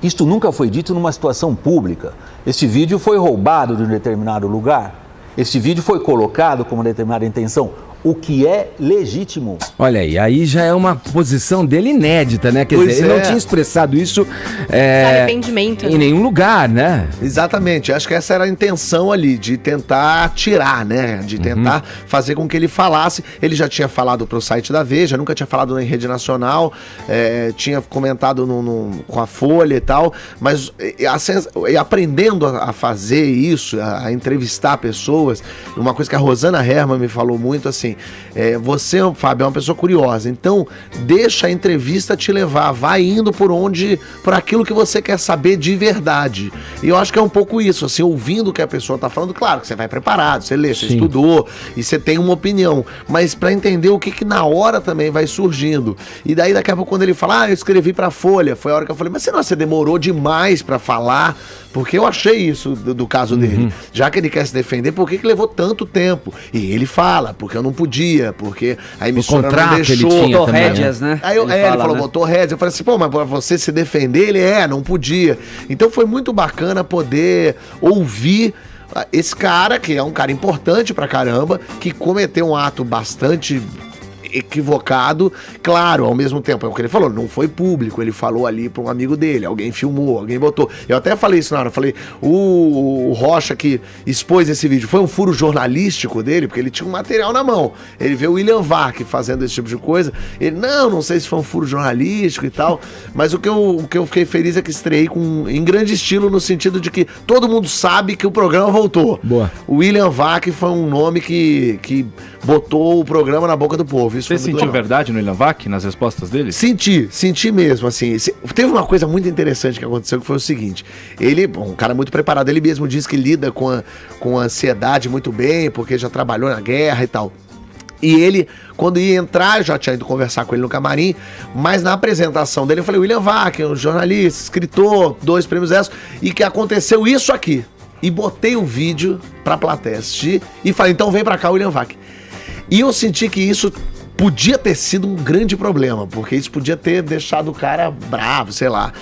Isto nunca foi dito numa situação pública. Este vídeo foi roubado de um determinado lugar. Este vídeo foi colocado com uma determinada intenção, o que é legítimo. Olha aí já é uma posição dele inédita, né? Quer dizer, ele não tinha expressado isso Arrependimento, em né? nenhum lugar, né? Exatamente, acho que essa era a intenção ali, de tentar tirar, né? De tentar fazer com que ele falasse. Ele já tinha falado pro site da Veja, nunca tinha falado em rede nacional, tinha comentado com a Folha e tal, mas aprendendo a fazer isso, a entrevistar pessoas, uma coisa que a Rosana Herman me falou muito, assim, você, Fábio, é uma pessoa curiosa, então deixa a entrevista te levar, vai indo por aquilo que você quer saber de verdade. E eu acho que é um pouco isso, assim, ouvindo o que a pessoa tá falando, claro que você vai preparado, você lê, você estudou, e você tem uma opinião, mas pra entender o que na hora também vai surgindo. E daí daqui a pouco quando ele fala, eu escrevi pra Folha, foi a hora que eu falei, mas você demorou demais pra falar, porque eu achei isso do caso dele. Já que ele quer se defender, por que levou tanto tempo? E ele fala, porque eu não podia, porque a emissora não deixou. Botou rédeas, né? Aí ele falou, botou rédeas. Eu falei assim, mas pra você se defender, ele não podia. Então foi muito bacana poder ouvir esse cara, que é um cara importante pra caramba, que cometeu um ato bastante equivocado, claro, ao mesmo tempo, é o que ele falou, não foi público, ele falou ali para um amigo dele, alguém filmou, alguém botou, eu até falei isso na hora, eu falei, o Rocha que expôs esse vídeo, foi um furo jornalístico dele, porque ele tinha um material na mão, ele vê o William Vac fazendo esse tipo de coisa, ele, não sei se foi um furo jornalístico e tal, mas o que eu fiquei feliz é que estreiei em grande estilo, no sentido de que todo mundo sabe que o programa voltou. Boa. O William Vac foi um nome que botou o programa na boca do povo. Você sentiu verdade no William Vac, nas respostas dele? Senti mesmo, assim. Teve uma coisa muito interessante que aconteceu, que foi o seguinte. Ele, um cara muito preparado, ele mesmo diz que lida com a ansiedade muito bem, porque já trabalhou na guerra e tal. E ele, quando ia entrar, eu já tinha ido conversar com ele no camarim, mas na apresentação dele eu falei, William Vac, um jornalista, escritor, 2 prêmios ESSO, e que aconteceu isso aqui. E botei o vídeo pra plateia assistir e falei, então vem pra cá, William Vac. E eu senti que isso podia ter sido um grande problema, porque isso podia ter deixado o cara bravo, sei lá.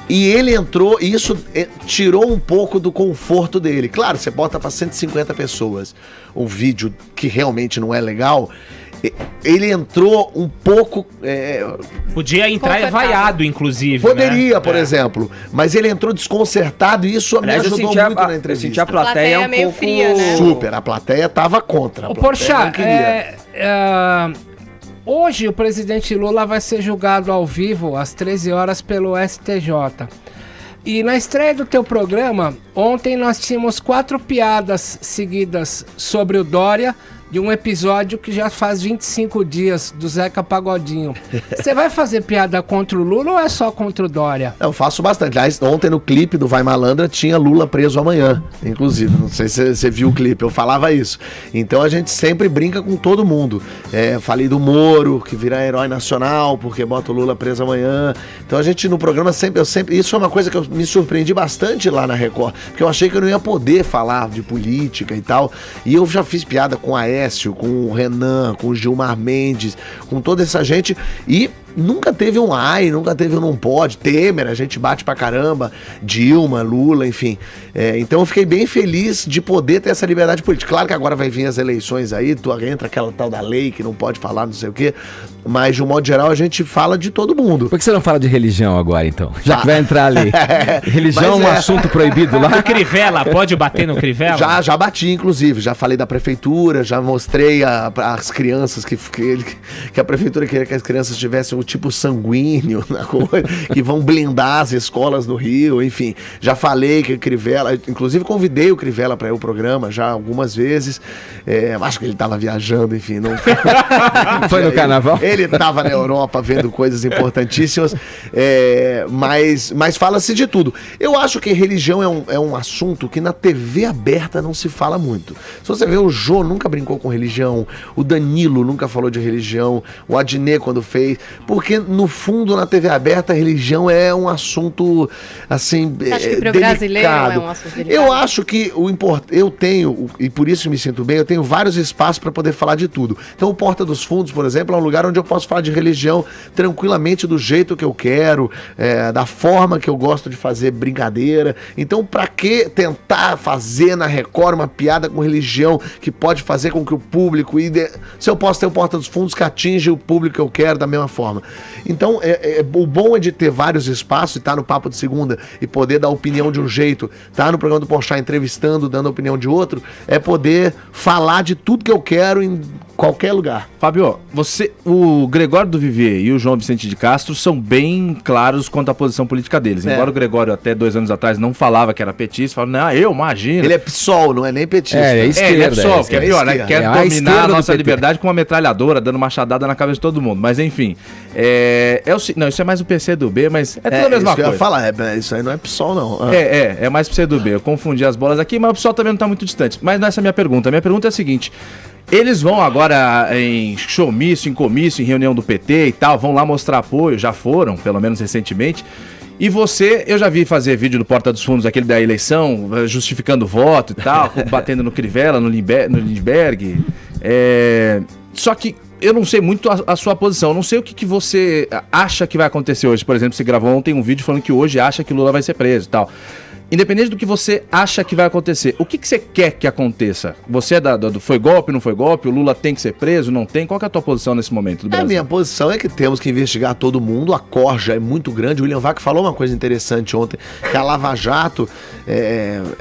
E ele entrou, e isso tirou um pouco do conforto dele. Claro, você bota pra 150 pessoas um vídeo que realmente não é legal, ele entrou um pouco... Podia entrar vaiado, inclusive. Poderia, por exemplo. Mas ele entrou desconcertado e isso me ajudou muito na entrevista. Eu senti a plateia um meio pouco... fria, né? Super, a plateia tava contra. Ô, Porchat, hoje o presidente Lula vai ser julgado ao vivo às 13 horas pelo STJ. E na estreia do teu programa, ontem nós tínhamos 4 piadas seguidas sobre o Dória, de um episódio que já faz 25 dias do Zeca Pagodinho. Você vai fazer piada contra o Lula ou é só contra o Dória? Eu faço bastante. Aliás, ontem no clipe do Vai Malandra tinha Lula preso amanhã, inclusive. Não sei se você viu o clipe, eu falava isso. Então a gente sempre brinca com todo mundo. Falei do Moro, que virá herói nacional, porque bota o Lula preso amanhã. Então a gente no programa isso foi uma coisa que eu me surpreendi bastante lá na Record, porque eu achei que eu não ia poder falar de política e tal. E eu já fiz piada com o Aécio, com o Renan, com o Gilmar Mendes, com toda essa gente, e nunca teve um ai, nunca teve um não pode. Temer, a gente bate pra caramba. Dilma, Lula, enfim. Então eu fiquei bem feliz de poder ter essa liberdade política. Claro que agora vai vir as eleições aí, entra aquela tal da lei que não pode falar, não sei o quê. Mas de um modo geral a gente fala de todo mundo. Por que você não fala de religião agora, então? Já que vai entrar ali. Religião é um assunto proibido lá. O Crivella, pode bater no Crivella? Já bati, inclusive. Já falei da prefeitura, já mostrei as crianças que a prefeitura queria que as crianças tivessem o tipo sanguíneo na coisa, que vão blindar as escolas do Rio, enfim. Já falei que o Crivella, inclusive convidei o Crivella para ir ao programa já algumas vezes. Acho que ele estava viajando, enfim. Não foi no carnaval? Ele estava na Europa vendo coisas importantíssimas, mas fala-se de tudo. Eu acho que religião é um assunto que na TV aberta não se fala muito. Se você ver, o Jô nunca brincou com religião, o Danilo nunca falou de religião, o Adnet quando fez, porque no fundo na TV aberta a religião é um assunto assim, Você acha que pro delicado. Brasileiro é um assunto delicado? Eu acho que eu tenho, e por isso me sinto bem, eu tenho vários espaços para poder falar de tudo. Então o Porta dos Fundos, por exemplo, é um lugar onde eu posso falar de religião tranquilamente do jeito que eu quero, da forma que eu gosto de fazer brincadeira. Então pra que tentar fazer na Record uma piada com religião que pode fazer com que o público... Se eu posso ter o Porta dos Fundos que atinge o público que eu quero da mesma forma. Então o bom é de ter vários espaços e estar no Papo de Segunda e poder dar opinião de um jeito, estar no programa do Porchat entrevistando, dando opinião de outro, é poder falar de tudo que eu quero em qualquer lugar. Fábio, o Gregório do Vivier e o João Vicente de Castro são bem claros quanto à posição política deles. Embora o Gregório até 2 anos atrás não falava que era petista, falava, não, eu imagino. Ele é PSOL, não é nem petista. Esquerda. Ele é PSOL, que é pior, né? Quer dominar a nossa PT. liberdade com uma metralhadora, dando machadada na cabeça de todo mundo. Mas enfim, não, isso é mais o PC do B, mas é tudo a mesma coisa. Eu ia falar, isso aí não é PSOL, não. É mais PC do B. Eu confundi as bolas aqui, mas o PSOL também não tá muito distante. Mas não é essa a minha pergunta. A minha pergunta é a seguinte: eles vão agora em showmício, em comício, em reunião do PT e tal, vão lá mostrar apoio, já foram, pelo menos recentemente. E eu já vi fazer vídeo do Porta dos Fundos, aquele da eleição, justificando o voto e tal, batendo no Crivella, no Lindbergh. Só que eu não sei muito a sua posição, eu não sei o que você acha que vai acontecer hoje. Por exemplo, você gravou ontem um vídeo falando que hoje acha que Lula vai ser preso e tal. Independente do que você acha que vai acontecer, o que você quer que aconteça? Você é do foi golpe, não foi golpe? O Lula tem que ser preso, não tem? Qual que é a tua posição nesse momento do Brasil? A minha posição é que temos que investigar todo mundo, a corja é muito grande. O William Vac falou uma coisa interessante ontem, que a Lava Jato,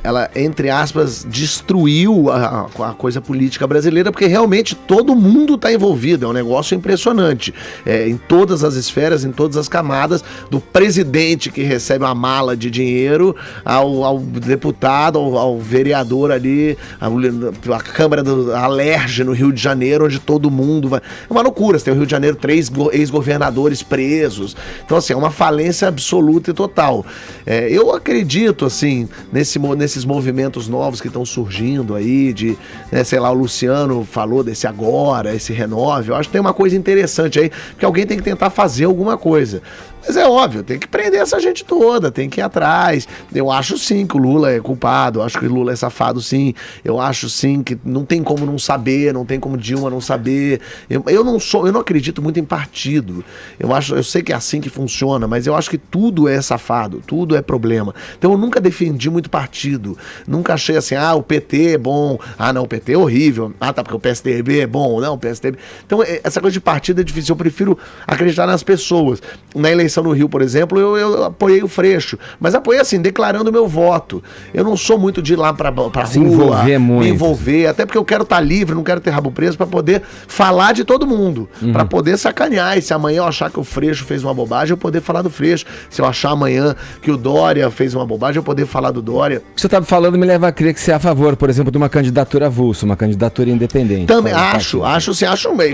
ela, entre aspas, destruiu a coisa política brasileira, porque realmente todo mundo está envolvido, é um negócio impressionante. Em todas as esferas, em todas as camadas, do presidente que recebe uma mala de dinheiro, ao deputado, ao vereador ali, a Câmara do Alerj no Rio de Janeiro, onde todo mundo vai... É uma loucura, você tem o Rio de Janeiro 3 ex-governadores presos. Então, assim, é uma falência absoluta e total. Eu acredito, assim, nesses movimentos novos que estão surgindo aí, sei lá, o Luciano falou desse agora, esse renove. Eu acho que tem uma coisa interessante aí, que alguém tem que tentar fazer alguma coisa. Mas é óbvio, tem que prender essa gente toda, tem que ir atrás. Eu acho sim que o Lula é culpado, eu acho que o Lula é safado sim, eu acho sim que não tem como não saber, não tem como Dilma não saber. Eu não acredito muito em partido. Eu sei que é assim que funciona, mas eu acho que tudo é safado, tudo é problema. Então eu nunca defendi muito partido, nunca achei assim, o PT é bom, não, o PT é horrível, tá, porque o PSDB é bom, não, o PSDB... Então essa coisa de partido é difícil, eu prefiro acreditar nas pessoas. Na eleição eleição no Rio, por exemplo, eu apoiei o Freixo. Mas apoiei assim, declarando meu voto. Eu não sou muito de ir lá pra Se rua, envolver muito. me envolver, até porque eu quero estar livre, não quero ter rabo preso pra poder falar de todo mundo, pra poder sacanear. E se amanhã eu achar que o Freixo fez uma bobagem, eu poder falar do Freixo. Se eu achar amanhã que o Dória fez uma bobagem, eu poder falar do Dória. O que você estava falando me leva a crer que você é a favor, por exemplo, de uma candidatura avulsa, uma candidatura independente. Também acho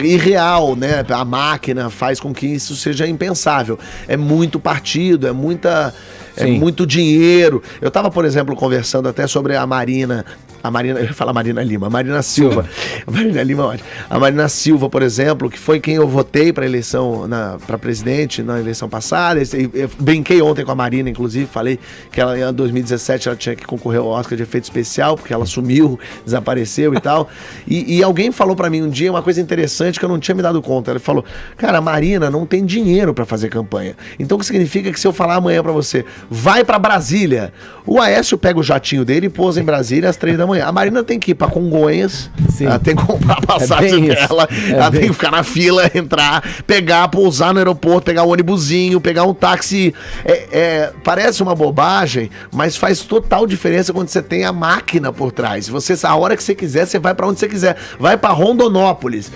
irreal, né? A máquina faz com que isso seja impensável. É muito partido, é muito dinheiro. Eu estava, por exemplo, conversando até sobre a Marina, eu ia falar Marina Lima, Marina Silva. Marina Lima, ótimo. A Marina Silva, por exemplo, que foi quem eu votei para eleição, para presidente na eleição passada. Eu brinquei ontem com a Marina, inclusive, falei que ela em 2017 ela tinha que concorrer ao Oscar de efeito especial, porque ela sumiu, desapareceu e tal. E alguém falou para mim um dia uma coisa interessante que eu não tinha me dado conta. Ele falou: cara, a Marina não tem dinheiro para fazer campanha. Então o que significa que se eu falar amanhã para você, vai para Brasília, o Aécio pega o jatinho dele e pousa em Brasília às 3 da manhã. A Marina tem que ir pra Congonhas, ela tem que comprar a passagem dela, ela tem que ficar na fila, entrar, pegar, pousar no aeroporto, pegar o ônibusinho, pegar um táxi. Parece uma bobagem, mas faz total diferença quando você tem a máquina por trás. A hora que você quiser, você vai pra onde você quiser. Vai pra Rondonópolis.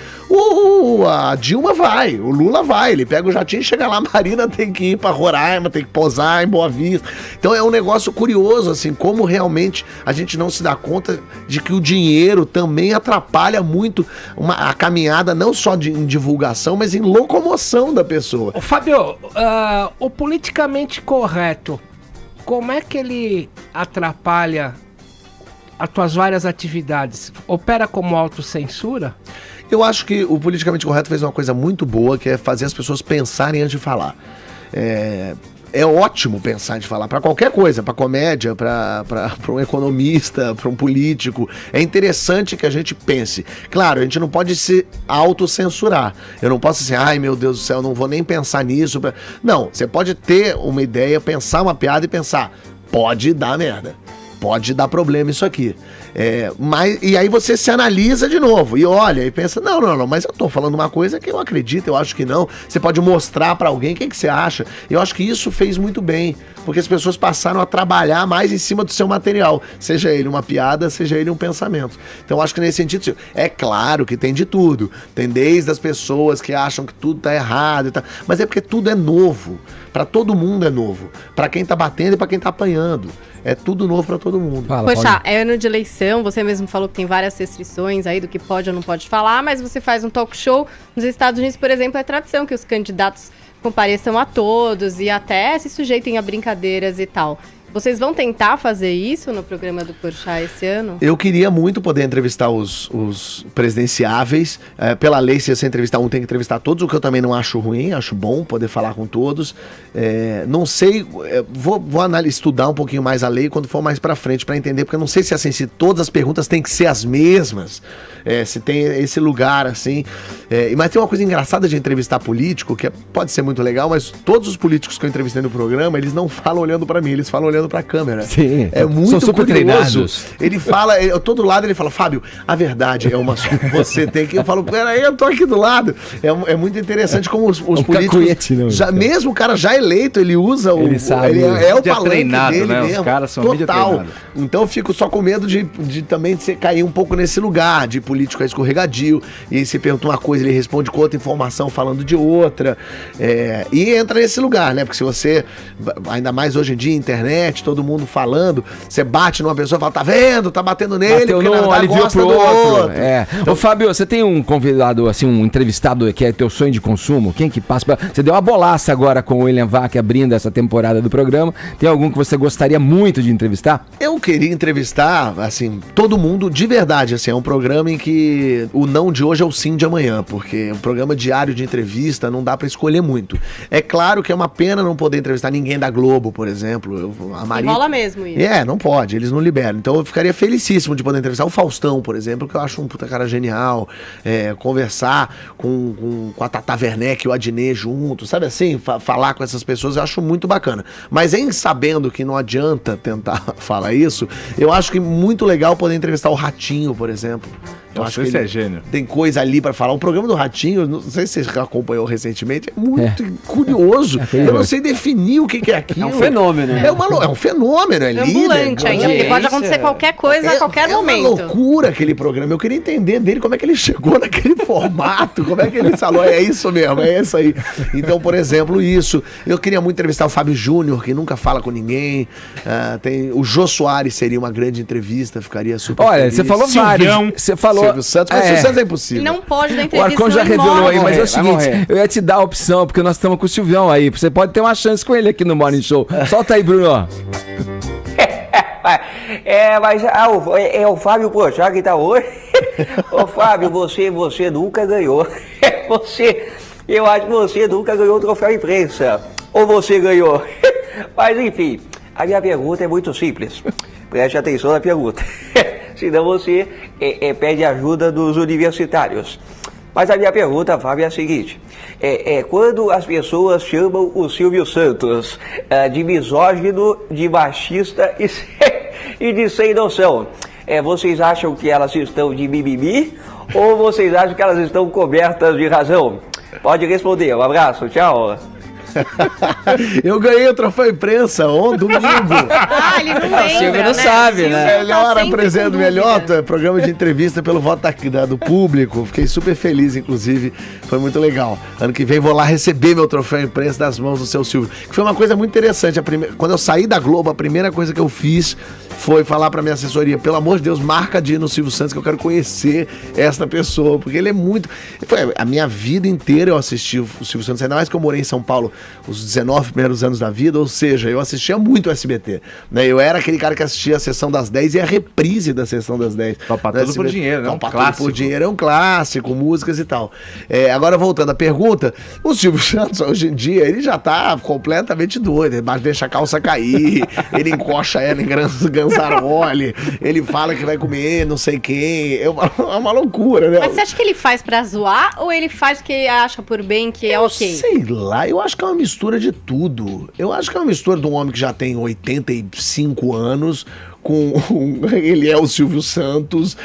A Dilma vai, o Lula vai, ele pega o jatinho e chega lá. A Marina tem que ir pra Roraima, tem que pousar em Boa Vista. Então é um negócio curioso, assim, como realmente a gente não se dá conta de que o dinheiro também atrapalha muito a caminhada, não só em divulgação, mas em locomoção da pessoa. Ô, Fábio, o politicamente correto, como é que ele atrapalha as tuas várias atividades? Opera como autocensura? Eu acho que o politicamente correto fez uma coisa muito boa, que é fazer as pessoas pensarem antes de falar. É ótimo pensar de falar, para qualquer coisa, para comédia, para um economista, para um político. É interessante que a gente pense. Claro, a gente não pode se autocensurar. Eu não posso assim, ai meu Deus do céu, não vou nem pensar nisso. Não, você pode ter uma ideia, pensar uma piada e pensar, pode dar merda. Pode dar problema isso aqui. E aí você se analisa de novo e olha e pensa, não, mas eu tô falando uma coisa que eu acredito, eu acho que não. Você pode mostrar pra alguém o que você acha. Eu acho que isso fez muito bem, porque as pessoas passaram a trabalhar mais em cima do seu material, seja ele uma piada, seja ele um pensamento. Então eu acho que nesse sentido, é claro que tem de tudo. Tem desde as pessoas que acham que tudo tá errado e tal, mas é porque tudo é novo. Pra todo mundo é novo. Pra quem tá batendo e pra quem tá apanhando. É tudo novo pra todo mundo. Poxa, é ano de eleição, você mesmo falou que tem várias restrições aí do que pode ou não pode falar, mas você faz um talk show. Nos Estados Unidos, por exemplo, é tradição que os candidatos compareçam a todos e até se sujeitem a brincadeiras e tal. Vocês vão tentar fazer isso no programa do Porchat esse ano? Eu queria muito poder entrevistar os presidenciáveis. Pela lei, se você entrevistar um, tem que entrevistar todos, o que eu também não acho ruim, acho bom poder falar com todos. Não sei, vou estudar um pouquinho mais a lei quando for mais pra frente pra entender, porque eu não sei se assim, se todas as perguntas têm que ser as mesmas, se tem esse lugar assim. Mas tem uma coisa engraçada de entrevistar político, que pode ser muito legal, mas todos os políticos que eu entrevistei no programa, eles não falam olhando pra mim, eles falam olhando pra câmera. Sim, é muito são super curioso. treinados. Ele fala, todo lado ele fala, Fábio, a verdade é uma só. Você tem que... Eu falo, peraí, eu tô aqui do lado. É muito interessante como os políticos... Mesmo o cara já eleito, ele usa ele sabe, é o palanque treinado, dele né? mesmo. Os caras são total. Então eu fico só com medo de também você cair um pouco nesse lugar de político escorregadio. E aí você pergunta uma coisa, ele responde com outra informação falando de outra. E entra nesse lugar, né? Porque se você, ainda mais hoje em dia, internet, todo mundo falando, você bate numa pessoa e fala, tá vendo? Tá batendo nele, porque na verdade gosta do outro. Então, ô Fábio, você tem um convidado, assim, um entrevistado que é teu sonho de consumo? Quem que passa pra... Você deu uma bolaça agora com o William Vac abrindo essa temporada do programa. Tem algum que você gostaria muito de entrevistar? Eu queria entrevistar, assim, todo mundo de verdade, assim, é um programa em que o não de hoje é o sim de amanhã, porque um programa diário de entrevista não dá pra escolher muito. É claro que é uma pena não poder entrevistar ninguém da Globo, por exemplo. A Maria... Rola mesmo isso. Não pode, eles não liberam. Então eu ficaria felicíssimo de poder entrevistar o Faustão, por exemplo, que eu acho um puta cara genial. Conversar com a Tata Werneck e o Adnet junto, sabe assim? Falar com essas pessoas eu acho muito bacana. Mas sabendo que não adianta tentar falar isso, eu acho que muito legal poder entrevistar o Ratinho, por exemplo. Eu Nossa, acho que esse ele é gênio. tem coisa ali pra falar. O programa do Ratinho, não sei se você acompanhou recentemente, é muito curioso. Eu não sei definir o que é aquilo. É um fenômeno. É um fenômeno, é ambulante ainda, porque pode acontecer qualquer coisa a qualquer momento. É uma loucura aquele programa. Eu queria entender dele como é que ele chegou naquele formato, como é que ele falou, é isso mesmo, é isso aí. Então, por exemplo, isso. Eu queria muito entrevistar o Fábio Júnior, que nunca fala com ninguém. O Jô Soares seria uma grande entrevista, ficaria super feliz. Você falou vários. Você falou... Silvio Santos, mas Silvio Santos é impossível. Não pode dar O entrevista. Arcon já revelou aí, mas é o seguinte, morrer. eu ia te dar a opção, porque nós estamos com o Silvião aí. Você pode ter uma chance com ele aqui no Morning Show. Solta aí, Bruno. Mas é o Fábio Porchat que tá hoje. Ô Fábio, você nunca ganhou. Eu acho que você nunca ganhou o troféu imprensa. Ou você ganhou? Mas enfim, a minha pergunta é muito simples. Preste atenção na pergunta. Senão você pede ajuda dos universitários. Mas a minha pergunta, Fábio, é a seguinte. Quando as pessoas chamam o Silvio Santos de misógino, de machista e de sem noção, vocês acham que elas estão de mimimi ou vocês acham que elas estão cobertas de razão? Pode responder. Um abraço. Tchau. Eu ganhei o troféu imprensa domingo. Ele não lembra, O Silvio não sabe, né? Melhor programa de entrevista pelo voto do público. Fiquei super feliz, inclusive. Foi muito legal. Ano que vem vou lá receber meu troféu imprensa das mãos do seu Silvio. Que foi uma coisa muito interessante. Quando eu saí da Globo, a primeira coisa que eu fiz foi falar pra minha assessoria, pelo amor de Deus, marca de ir no Silvio Santos, que eu quero conhecer essa pessoa, porque ele é muito... A minha vida inteira eu assisti o Silvio Santos, ainda mais que eu morei em São Paulo os 19 primeiros anos da vida, ou seja, eu assistia muito o SBT, né? Eu era aquele cara que assistia a Sessão das 10 e a reprise da Sessão das 10. Topa Tudo por Dinheiro, né? Topa Tudo por Dinheiro é um clássico, músicas e tal. Agora, voltando à pergunta, o Silvio Santos, hoje em dia, ele já tá completamente doido, ele deixa a calça cair, ele encoxa ela em Ganzaroli, ele fala que vai comer não sei quem, é uma loucura, né? Mas você acha que ele faz pra zoar ou ele faz porque acha por bem que é ok? Sei lá, eu acho que é uma mistura de tudo. Eu acho que é uma mistura de um homem que já tem 85 anos, ele é o Silvio Santos,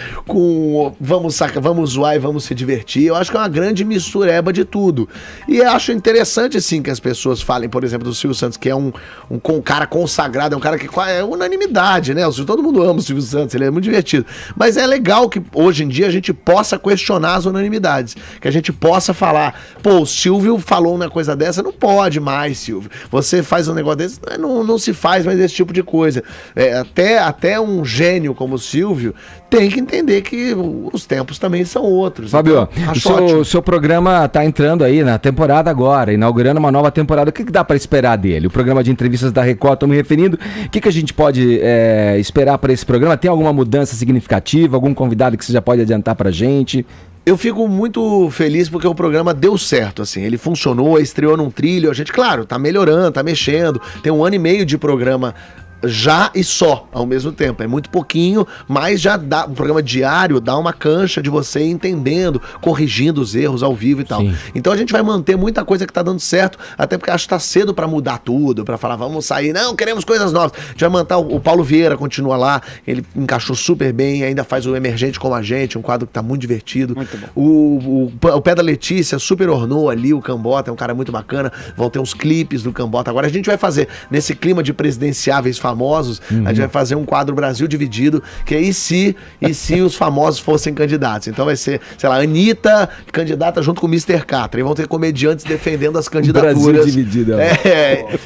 vamos zoar e vamos se divertir. Eu acho que é uma grande mistureba de tudo. E eu acho interessante, assim, que as pessoas falem, por exemplo, do Silvio Santos, que é um cara consagrado, é um cara que é unanimidade, né? Todo mundo ama o Silvio Santos, ele é muito divertido. Mas é legal que hoje em dia a gente possa questionar as unanimidades, que a gente possa falar, o Silvio falou uma coisa dessa, não pode mais, Silvio. Você faz um negócio desse, não se faz mais esse tipo de coisa. Até um gênio como o Silvio tem que entender que os tempos também são outros. Fábio, então, o seu programa está entrando aí na temporada agora, inaugurando uma nova temporada. O que dá para esperar dele? O programa de entrevistas da Record, estou me referindo. O que a gente pode esperar para esse programa? Tem alguma mudança significativa? Algum convidado que você já pode adiantar para a gente? Eu fico muito feliz porque o programa deu certo, assim, ele funcionou, estreou num trilho, a gente, claro, tá melhorando, tá mexendo, tem 1 ano e meio de programa já e só, ao mesmo tempo. É muito pouquinho, mas já dá, um programa diário dá uma cancha de você entendendo, corrigindo os erros ao vivo e tal. Sim. Então a gente vai manter muita coisa que tá dando certo, até porque acho que tá cedo pra mudar tudo, pra falar, vamos sair, não, queremos coisas novas. A gente vai manter, o Paulo Vieira continua lá, ele encaixou super bem, ainda faz o Emergente Como a Gente, um quadro que tá muito divertido. Muito bom. O Pé da Letícia super ornou ali, o Cambota é um cara muito bacana, vão ter uns clipes do Cambota. Agora a gente vai fazer, nesse clima de presidenciáveis famosos, a gente vai fazer um quadro Brasil Dividido, que é e se os famosos fossem candidatos. Então vai ser, sei lá, Anitta candidata junto com o Mr. Catra, e vão ter comediantes defendendo as candidaturas. Brasil Dividido.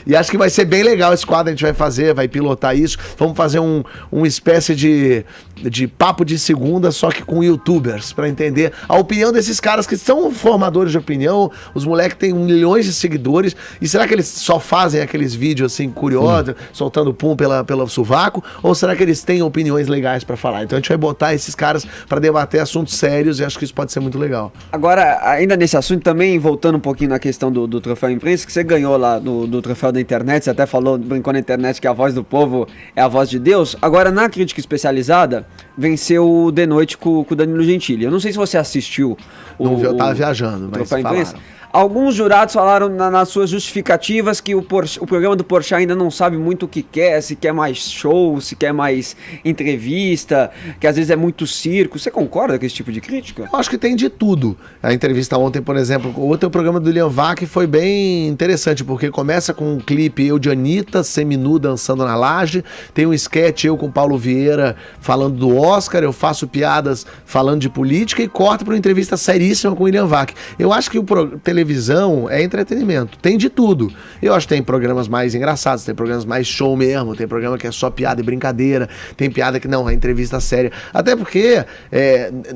E acho que vai ser bem legal esse quadro, a gente vai fazer, vai pilotar isso, vamos fazer uma espécie de papo de segunda, só que com youtubers, pra entender a opinião desses caras que são formadores de opinião, os moleques têm milhões de seguidores, e será que eles só fazem aqueles vídeos assim, curiosos, soltando pum pelo sovaco, ou será que eles têm opiniões legais pra falar? Então a gente vai botar esses caras pra debater assuntos sérios, e acho que isso pode ser muito legal. Agora, ainda nesse assunto, também voltando um pouquinho na questão do troféu imprensa, que você ganhou lá do troféu da internet, você até falou, brincou na internet, que a voz do povo é a voz de Deus. Agora, na crítica especializada, venceu o De Noite com o Danilo Gentili. Eu não sei se você assistiu eu tava viajando, mas troféu imprensa. Alguns jurados falaram nas suas justificativas que o programa do Porchat ainda não sabe muito o que quer, se quer mais show, se quer mais entrevista, que às vezes é muito circo. Você concorda com esse tipo de crítica? Eu acho que tem de tudo. A entrevista ontem, por exemplo, o outro programa do William Vac foi bem interessante, porque começa com um clipe eu de Anitta, seminu dançando na laje, tem um sketch eu com o Paulo Vieira falando do Oscar, eu faço piadas falando de política e corta para uma entrevista seríssima com o William Vac. Eu acho que televisão é entretenimento, tem de tudo. Eu acho que tem programas mais engraçados, tem programas mais show mesmo, tem programa que é só piada e brincadeira, tem piada que não, é entrevista séria. Até porque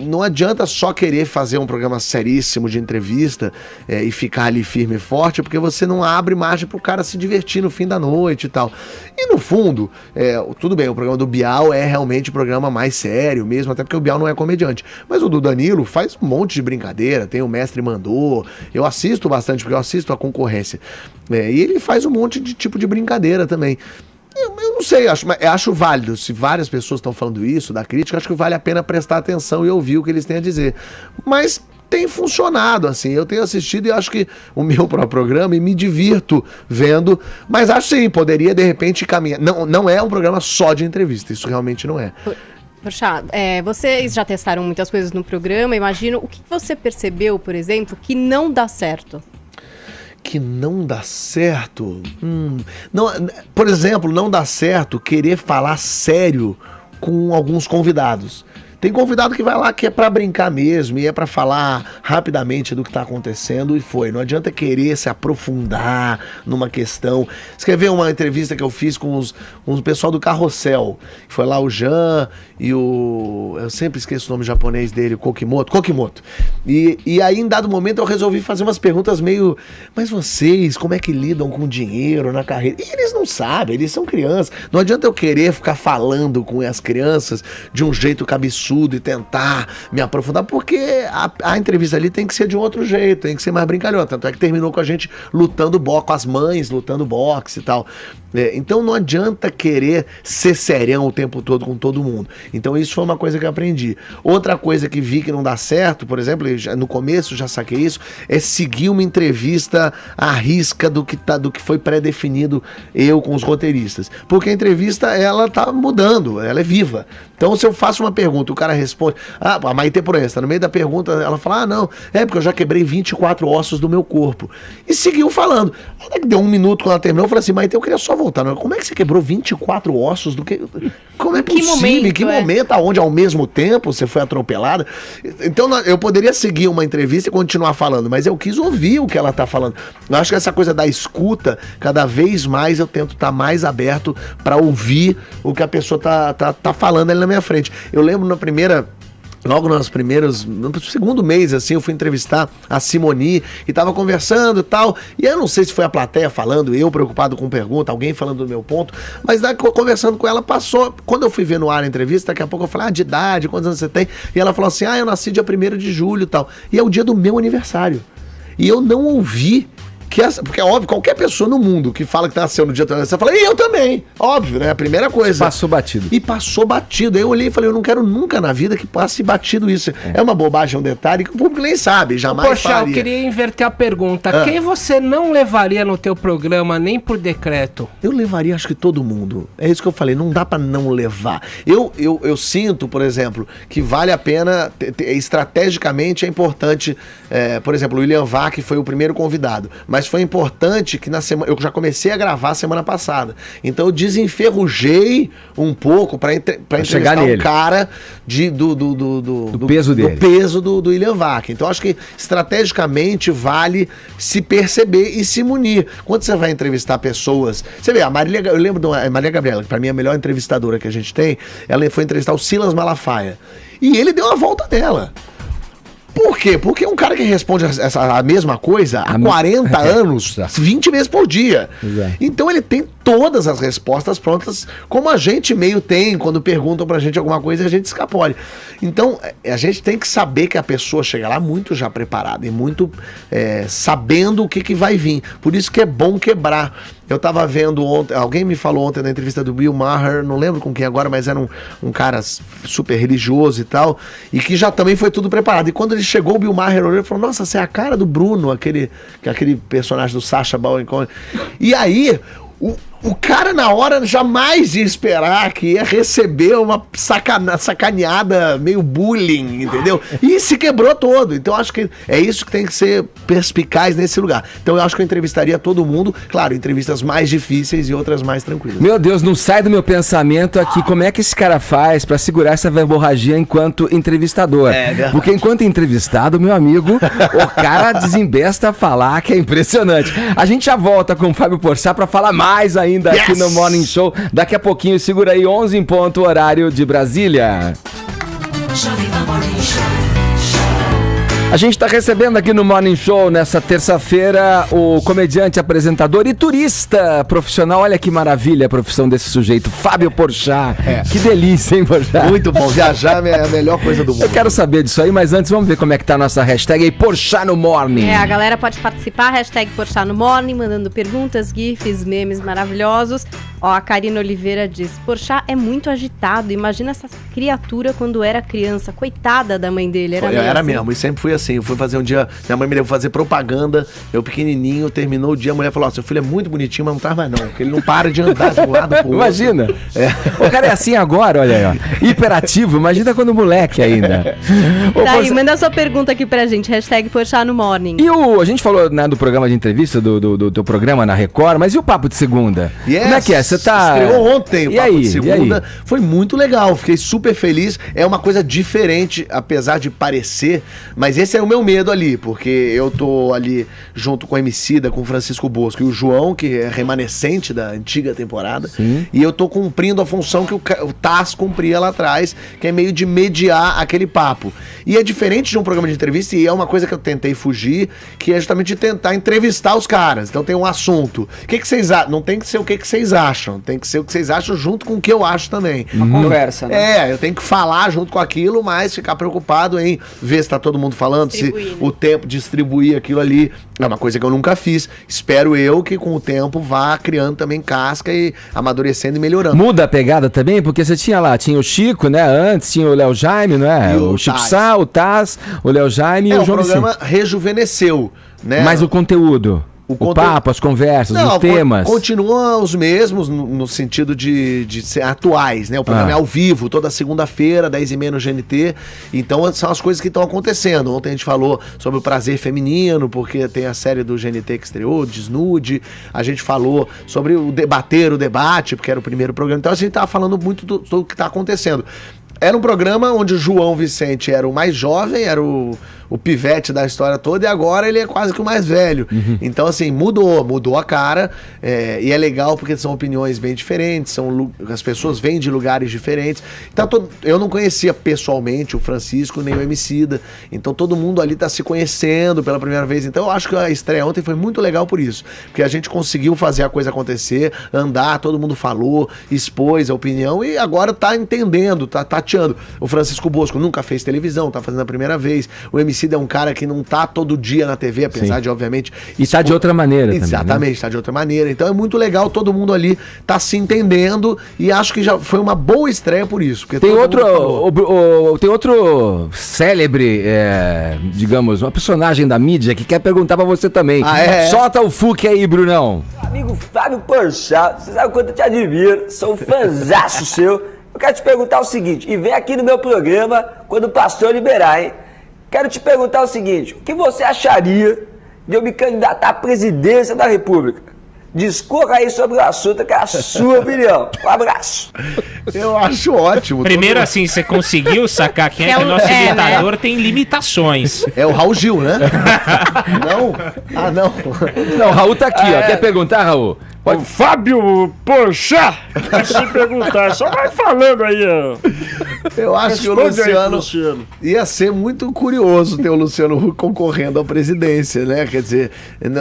não adianta só querer fazer um programa seríssimo de entrevista e ficar ali firme e forte, porque você não abre margem pro cara se divertir no fim da noite e tal. E no fundo, tudo bem, o programa do Bial é realmente o programa mais sério mesmo, até porque o Bial não é comediante. Mas o do Danilo faz um monte de brincadeira, tem o Mestre Mandou, eu assisto bastante, porque eu assisto a concorrência. E ele faz um monte de tipo de brincadeira também. Eu não sei, acho válido. Se várias pessoas estão falando isso, da crítica, acho que vale a pena prestar atenção e ouvir o que eles têm a dizer. Mas tem funcionado, assim, eu tenho assistido e acho que o meu próprio programa e me divirto vendo, mas acho sim, poderia de repente caminhar. Não é um programa só de entrevista, isso realmente não é. Porchat, vocês já testaram muitas coisas no programa, imagino. O que você percebeu, por exemplo, que não dá certo? Que não dá certo? Não, por exemplo, não dá certo querer falar sério com alguns convidados. Tem convidado que vai lá que é pra brincar mesmo e é pra falar rapidamente do que tá acontecendo e foi. Não adianta querer se aprofundar numa questão. Você quer ver uma entrevista que eu fiz com o pessoal do Carrossel? Foi lá o Jean e eu sempre esqueço o nome japonês dele, Kokimoto. E aí, em dado momento, eu resolvi fazer umas perguntas meio... Mas vocês, como é que lidam com dinheiro na carreira? E eles não sabem, eles são crianças. Não adianta eu querer ficar falando com as crianças de um jeito cabeçudo e tentar me aprofundar, porque a entrevista ali tem que ser de um outro jeito, tem que ser mais brincalhão. Tanto é que terminou com a gente lutando boxe, com as mães lutando boxe e tal. Então não adianta querer ser serião o tempo todo com todo mundo. Então isso foi uma coisa que eu aprendi. Outra coisa que vi que não dá certo, por exemplo, no começo já saquei isso, é seguir uma entrevista à risca do que foi pré-definido eu com os roteiristas. Porque a entrevista, ela tá mudando, ela é viva. Então se eu faço uma pergunta, o cara responde, a Maitê, por exemplo, no meio da pergunta, ela fala, não, porque eu já quebrei 24 ossos do meu corpo. E seguiu falando. Até que deu um minuto quando ela terminou, eu falei assim, Maitê, eu queria só voltar. Como é que você quebrou 24 ossos do que... Como é possível? Em que momento, aonde ao mesmo tempo você foi atropelada? Então eu poderia seguir uma entrevista e continuar falando, mas eu quis ouvir o que ela tá falando. Eu acho que essa coisa da escuta, cada vez mais eu tento estar mais aberto para ouvir o que a pessoa tá falando ali na minha frente. Eu lembro logo no segundo mês, assim, eu fui entrevistar a Simoni e tava conversando e tal, e eu não sei se foi a plateia falando, eu preocupado com pergunta, alguém falando do meu ponto, mas daí conversando com ela, passou, quando eu fui ver no ar a entrevista, daqui a pouco eu falei, de idade, quantos anos você tem? E ela falou assim, eu nasci dia 1º de julho e tal, e é o dia do meu aniversário, e eu não ouvi porque é óbvio, qualquer pessoa no mundo que fala que nasceu no dia do aniversário, fala, e eu também, óbvio, né, a primeira coisa. Passou batido. E passou batido, aí eu olhei e falei, eu não quero nunca na vida que passe batido isso. É uma bobagem, um detalhe que o público nem sabe, jamais Poxa, faria. Eu queria inverter a pergunta, quem você não levaria no teu programa nem por decreto? Eu levaria, acho que todo mundo, é isso que eu falei, não dá pra não levar. Eu sinto, por exemplo, que vale a pena, estrategicamente é importante, por exemplo, o William Vac foi o primeiro convidado, mas foi importante que na semana, eu já comecei a gravar semana passada, então eu desenferrujei um pouco para entrevistar um cara do peso dele. Do peso do William Vac. Então acho que estrategicamente vale se perceber e se munir. Quando você vai entrevistar pessoas, você vê, eu lembro da Maria Gabriela, que para mim é a melhor entrevistadora que a gente tem, ela foi entrevistar o Silas Malafaia e ele deu a volta dela. Por quê? Porque é um cara que responde a mesma coisa há 40 anos, 20 vezes por dia. Então ele tem todas as respostas prontas, como a gente meio tem quando perguntam pra gente alguma coisa e a gente escapole. Então a gente tem que saber que a pessoa chega lá muito já preparada e muito sabendo o que vai vir. Por isso que é bom quebrar. Eu tava vendo ontem, alguém me falou ontem na entrevista do Bill Maher, não lembro com quem agora, mas era um cara super religioso e tal, e que já também foi tudo preparado. E quando ele chegou, o Bill Maher olhou e falou, nossa, você é a cara do Bruno, aquele personagem do Sacha Baron Cohen. E aí, o cara na hora jamais ia esperar que ia receber uma sacaneada meio bullying, entendeu? E se quebrou todo. Então acho que é isso que tem que ser perspicaz nesse lugar. Então eu acho que eu entrevistaria todo mundo, claro, entrevistas mais difíceis e outras mais tranquilas. Meu Deus, não sai do meu pensamento aqui como é que esse cara faz pra segurar essa verborragia enquanto entrevistador. Porque enquanto entrevistado, meu amigo, o cara desembesta a falar, que é impressionante. A gente já volta com o Fábio Porchat pra falar mais ainda aqui no Morning Show. Daqui a pouquinho, segura aí, 11 em ponto, horário de Brasília. A gente está recebendo aqui no Morning Show, nessa terça-feira, o comediante, apresentador e turista profissional. Olha que maravilha a profissão desse sujeito, Fábio Porchat. Que delícia, hein, Porchat? Muito bom, viajar é a melhor coisa do mundo. Eu quero saber disso aí, mas antes vamos ver como é que tá a nossa hashtag aí, Porchat no Morning. A galera pode participar, hashtag Porchat no Morning, mandando perguntas, gifs, memes maravilhosos. Ó, a Karina Oliveira diz, Porchat é muito agitado, imagina essa criatura quando era criança, coitada da mãe dele. Era mesmo, e sempre fui assim. Eu fui fazer um dia, minha mãe me levou fazer propaganda, eu pequenininho, terminou o dia, a mulher falou, seu filho é muito bonitinho, mas não traz mais não, porque ele não para de andar de um lado pro outro. Imagina, o cara é assim agora, olha aí, ó, hiperativo, imagina quando moleque ainda. Daí, manda sua pergunta aqui pra gente, hashtag Porchat no Morning. E a gente falou, né, do programa de entrevista, do teu programa na Record, mas e o Papo de Segunda? Como é que é? Você tá... Estreou ontem o Papo de Segunda, foi muito legal, fiquei super feliz, é uma coisa diferente, apesar de parecer, mas esse é o meu medo ali, porque eu tô ali junto com a Emicida, com o Francisco Bosco e o João, que é remanescente da antiga temporada. Sim. E eu tô cumprindo a função que o Taz cumpria lá atrás, que é meio de mediar aquele papo. E é diferente de um programa de entrevista, e é uma coisa que eu tentei fugir, que é justamente tentar entrevistar os caras. Então tem um assunto. O que vocês acham? Não tem que ser o que vocês acham, tem que ser o que vocês acham junto com o que eu acho também. Uma conversa, né? Eu tenho que falar junto com aquilo, mas ficar preocupado em ver se tá todo mundo falando, se o tempo de distribuir aquilo ali é uma coisa que eu nunca fiz. Espero eu que com o tempo vá criando também casca e amadurecendo e melhorando. Muda a pegada também? Porque você tinha o Chico, né? Antes tinha o Léo Jaime, não é? O Chico Sá, o Taz, o Léo Jaime e o João Vicente. O programa rejuvenesceu, né? Mas o conteúdo... O papo, as conversas, os temas. Continuam os mesmos no sentido de ser atuais, né? O programa é ao vivo, toda segunda-feira, 10h30 no GNT. Então são as coisas que estão acontecendo. Ontem a gente falou sobre o prazer feminino, porque tem a série do GNT que estreou, Desnude. A gente falou sobre o debate, porque era o primeiro programa. Então a gente tava falando muito do que está acontecendo. Era um programa onde o João Vicente era o mais jovem, era o pivete da história toda, e agora ele é quase que o mais velho. Então, assim, mudou a cara, e é legal porque são opiniões bem diferentes, as pessoas vêm de lugares diferentes. Então, eu não conhecia pessoalmente o Francisco nem o Emicida, então todo mundo ali tá se conhecendo pela primeira vez. Então, eu acho que a estreia ontem foi muito legal por isso, porque a gente conseguiu fazer a coisa acontecer, andar, todo mundo falou, expôs a opinião, e agora tá entendendo, tá tateando. O Francisco Bosco nunca fez televisão, tá fazendo a primeira vez. O Emicida é um cara que não tá todo dia na TV, apesar de, obviamente... E tá de outra maneira também, exatamente, tá de outra maneira. Então é muito legal, todo mundo ali tá se entendendo, e acho que já foi uma boa estreia por isso. Porque tem outro célebre, digamos, uma personagem da mídia que quer perguntar pra você também. Solta o Fuque aí, Brunão. Amigo Fábio Porchat, você sabe o quanto eu te admiro, sou um fãzaço seu. Eu quero te perguntar o seguinte, e vem aqui no meu programa quando o pastor liberar, hein? Quero te perguntar o seguinte, o que você acharia de eu me candidatar à presidência da República? Discorra aí sobre o assunto, que é a sua opinião. Um abraço. Eu acho ótimo. Primeiro, assim, você conseguiu sacar quem é que o nosso imitador tem limitações. É o Raul Gil, né? Não? Ah, não. Não, o Raul tá aqui, ó. Quer perguntar, Raul? O Fábio Porchat, se perguntar, só vai falando aí, ó. Eu acho que o Luciano ia ser muito curioso ter o Luciano Huck concorrendo à presidência, né? Quer dizer,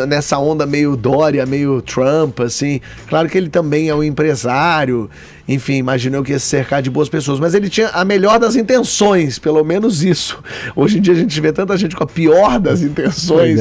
nessa onda meio Dória, meio Trump, assim. Claro que ele também é um empresário, enfim, imaginou que ia se cercar de boas pessoas, mas ele tinha a melhor das intenções, pelo menos isso. Hoje em dia a gente vê tanta gente com a pior das intenções,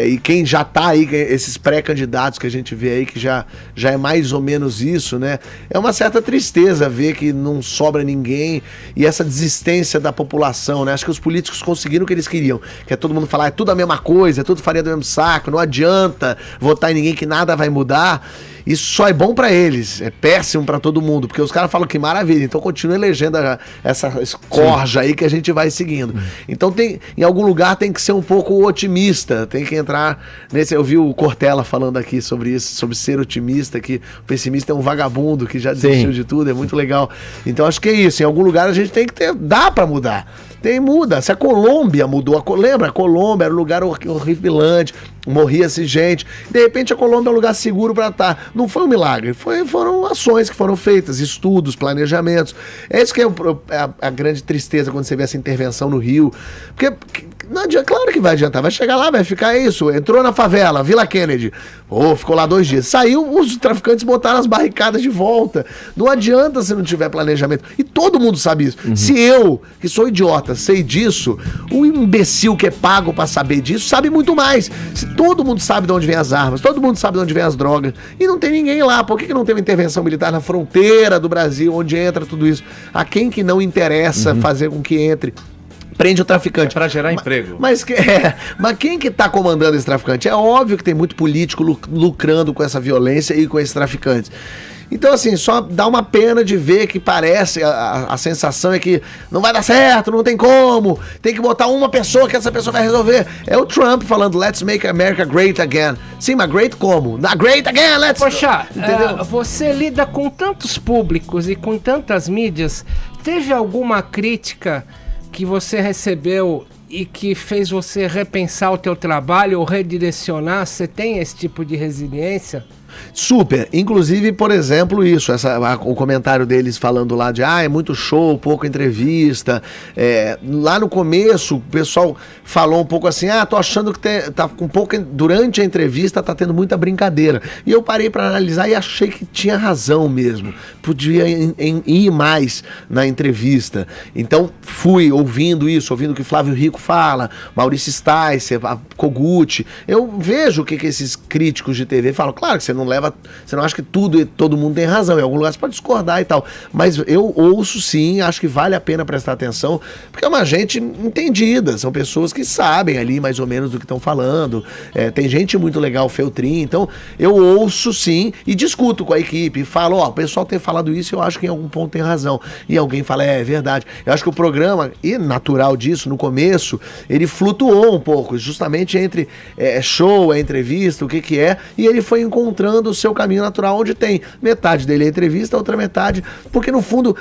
e quem já tá aí, esses pré-candidatos que a gente vê aí, que já é mais ou menos isso, né? É uma certa tristeza ver que não sobra ninguém e essa desistência da população, né? Acho que os políticos conseguiram o que eles queriam, que é todo mundo falar, é tudo a mesma coisa, é tudo farinha do mesmo saco, não adianta votar em ninguém que nada vai mudar. Isso só é bom pra eles, é péssimo pra todo mundo, porque os caras falam que maravilha, então continua elegendo essa corja aí que a gente vai seguindo. Então em algum lugar tem que ser um pouco otimista, tem que entrar nesse... Eu vi o Cortella falando aqui sobre isso, sobre ser otimista, que o pessimista é um vagabundo que já desistiu de tudo, é muito legal. Então acho que é isso, em algum lugar a gente tem que ter, dá pra mudar. Muda. Se a Colômbia mudou, lembra? A Colômbia era um lugar horripilante, morria-se gente. De repente a Colômbia é um lugar seguro para estar. Não foi um milagre, foram ações que foram feitas, estudos, planejamentos. É isso que é a grande tristeza quando você vê essa intervenção no Rio. Porque não adianta, claro que vai adiantar, vai chegar lá, vai ficar isso. Entrou na favela, Vila Kennedy, ficou lá 2 dias. Saiu, os traficantes botaram as barricadas de volta. Não adianta se não tiver planejamento. E todo mundo sabe isso. Se eu, que sou idiota, sei disso, o imbecil que é pago pra saber disso sabe muito mais. Se todo mundo sabe de onde vem as armas, todo mundo sabe de onde vem as drogas, e não tem ninguém lá, por que não tem uma intervenção militar na fronteira do Brasil, onde entra tudo isso? A quem que não interessa fazer com que entre? Prende o traficante. Para gerar emprego. Mas quem que tá comandando esse traficante? É óbvio que tem muito político lucrando com essa violência e com esses traficantes. Então, assim, só dá uma pena de ver que parece, a sensação é que não vai dar certo, não tem como, tem que botar uma pessoa que essa pessoa vai resolver. É o Trump falando, let's make America great again. Sim, mas great como? Not great again, let's... Poxa, você lida com tantos públicos e com tantas mídias, teve alguma crítica que você recebeu e que fez você repensar o teu trabalho ou redirecionar? Você tem esse tipo de resiliência? Super, inclusive, por exemplo, isso, o comentário deles falando lá de é muito show, pouca entrevista. Lá no começo, o pessoal falou um pouco assim, tô achando que tá com pouca, durante a entrevista tá tendo muita brincadeira. E eu parei para analisar e achei que tinha razão mesmo. Podia ir mais na entrevista. Então fui ouvindo isso, ouvindo o que Flávio Rico fala, Maurício Sticer, Kogut. Eu vejo o que esses críticos de TV falam. Claro que você não acha que tudo e todo mundo tem razão, em algum lugar você pode discordar e tal, mas eu ouço sim, acho que vale a pena prestar atenção, porque é uma gente entendida, são pessoas que sabem ali mais ou menos do que estão falando, tem gente muito legal, Feltrin, então eu ouço sim e discuto com a equipe, falo, o pessoal tem falado isso, eu acho que em algum ponto tem razão, e alguém fala, é verdade, eu acho que o programa, e natural disso, no começo, ele flutuou um pouco, justamente entre show, entrevista, o que é, e ele foi encontrando o seu caminho natural, onde tem metade dele é entrevista, outra metade, porque no fundo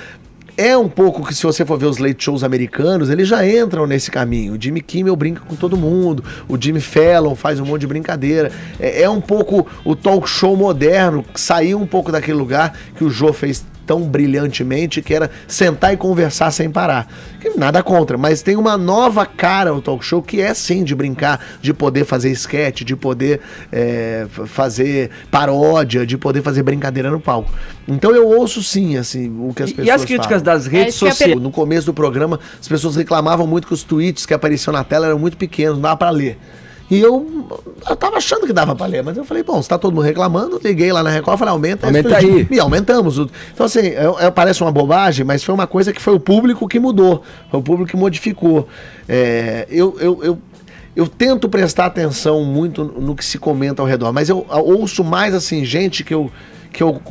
é um pouco que, se você for ver os late shows americanos, eles já entram nesse caminho. O Jimmy Kimmel brinca com todo mundo, o Jimmy Fallon faz um monte de brincadeira, é um pouco o talk show moderno, saiu um pouco daquele lugar que o Jô fez tão brilhantemente, que era sentar e conversar sem parar. Nada contra, mas tem uma nova cara o talk show, que é sim de brincar, de poder fazer sketch, de poder fazer paródia, de poder fazer brincadeira no palco. Então eu ouço sim, assim, o que as pessoas falam. E as críticas das redes sociais? No começo do programa, as pessoas reclamavam muito que os tweets que apareciam na tela eram muito pequenos, não dava pra ler. E eu tava achando que dava pra ler, mas eu falei, bom, se tá todo mundo reclamando, liguei lá na Record, falei, aumenta aí. E aumentamos. Então assim, parece uma bobagem, mas foi uma coisa que foi o público que mudou, foi o público que modificou. Eu tento prestar atenção muito no que se comenta ao redor, mas eu ouço mais assim, gente que eu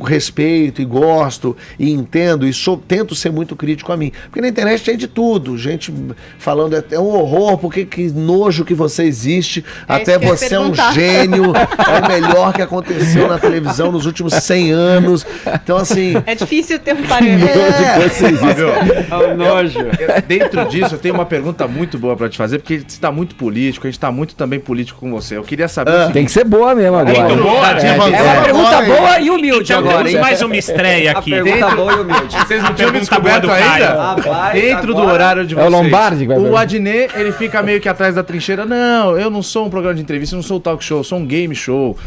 respeito e gosto e entendo e tento ser muito crítico a mim. Porque na internet tem de tudo. Gente falando, é um horror, porque que nojo que você existe, até você é um gênio, é o melhor que aconteceu na televisão nos últimos 100 anos. Então, assim... É difícil ter um parâmetro. É um nojo. Dentro disso, eu tenho uma pergunta muito boa pra te fazer, porque você tá muito político, a gente tá muito também político com você. Eu queria saber... Tem que ser boa mesmo agora. É uma pergunta boa e humilde. humilde Então agora, temos hein? mais uma estreia aqui. A pergunta boa e humilde. Vocês não tinham Pergunta boa descoberto do Caio. ainda? Rapaz, Dentro do agora- horário de É o vocês. Lombardi que vai O perguntar. Adnet, ele fica meio que atrás da trincheira. Não, eu não sou um programa de entrevista, eu não sou um talk show, eu sou um game show.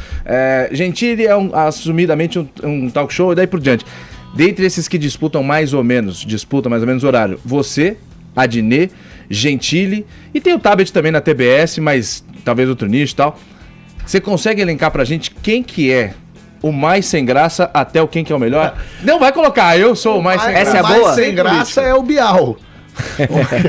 Gentili é assumidamente um talk show e daí por diante. Dentre esses que disputam mais ou menos o horário, você, Adnet, Gentili, e tem o Tabet também na TBS, mas talvez outro nicho e tal. Você consegue elencar pra gente quem que é o mais sem graça até o quem que é o melhor? Não vai colocar, eu sou o mais sem graça. Essa é O mais boa? sem graça é o Bial.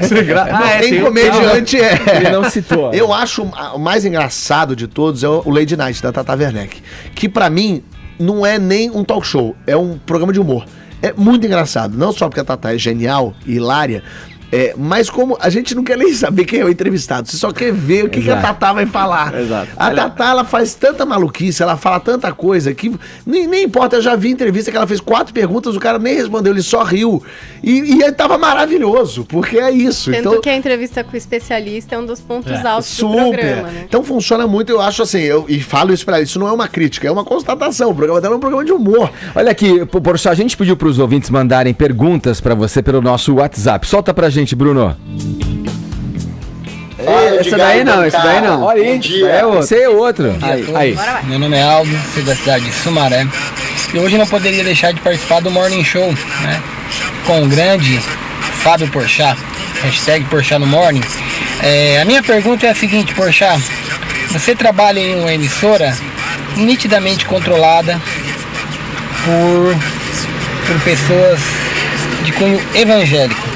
Sem graça. Não, tem tem o comediante Ele não citou. Eu acho o mais engraçado de todos é o Lady Night, da Tata Werneck. Que pra mim não é nem um talk show, é um programa de humor. É muito engraçado, não só porque a Tata é genial e hilária, mas como a gente não quer nem saber quem é o entrevistado, você só quer ver o que a Tata vai falar. Exato. A Tata, ela faz tanta maluquice, ela fala tanta coisa que nem importa, eu já vi entrevista que ela fez 4 perguntas, o cara nem respondeu, ele só riu. E ele tava maravilhoso, porque é isso. Tanto Então, que a entrevista com o especialista é um dos pontos altos do programa, né? Então funciona muito, eu acho assim, e falo isso pra ela, isso não é uma crítica, é uma constatação. O programa dela é um programa de humor. Olha aqui, Porchat, a gente pediu pros ouvintes mandarem perguntas pra você pelo nosso WhatsApp. Solta pra gente, Bruno. Esse daí não, esse daí não. Olha aí, esse é outro. Aí. Meu nome é Aldo, sou da cidade de Sumaré. E hoje não poderia deixar de participar do Morning Show, né? Com o grande Fábio Porchat, hashtag Porchat no Morning. A minha pergunta é a seguinte, Porchat. Você trabalha em uma emissora nitidamente controlada por pessoas de cunho evangélico.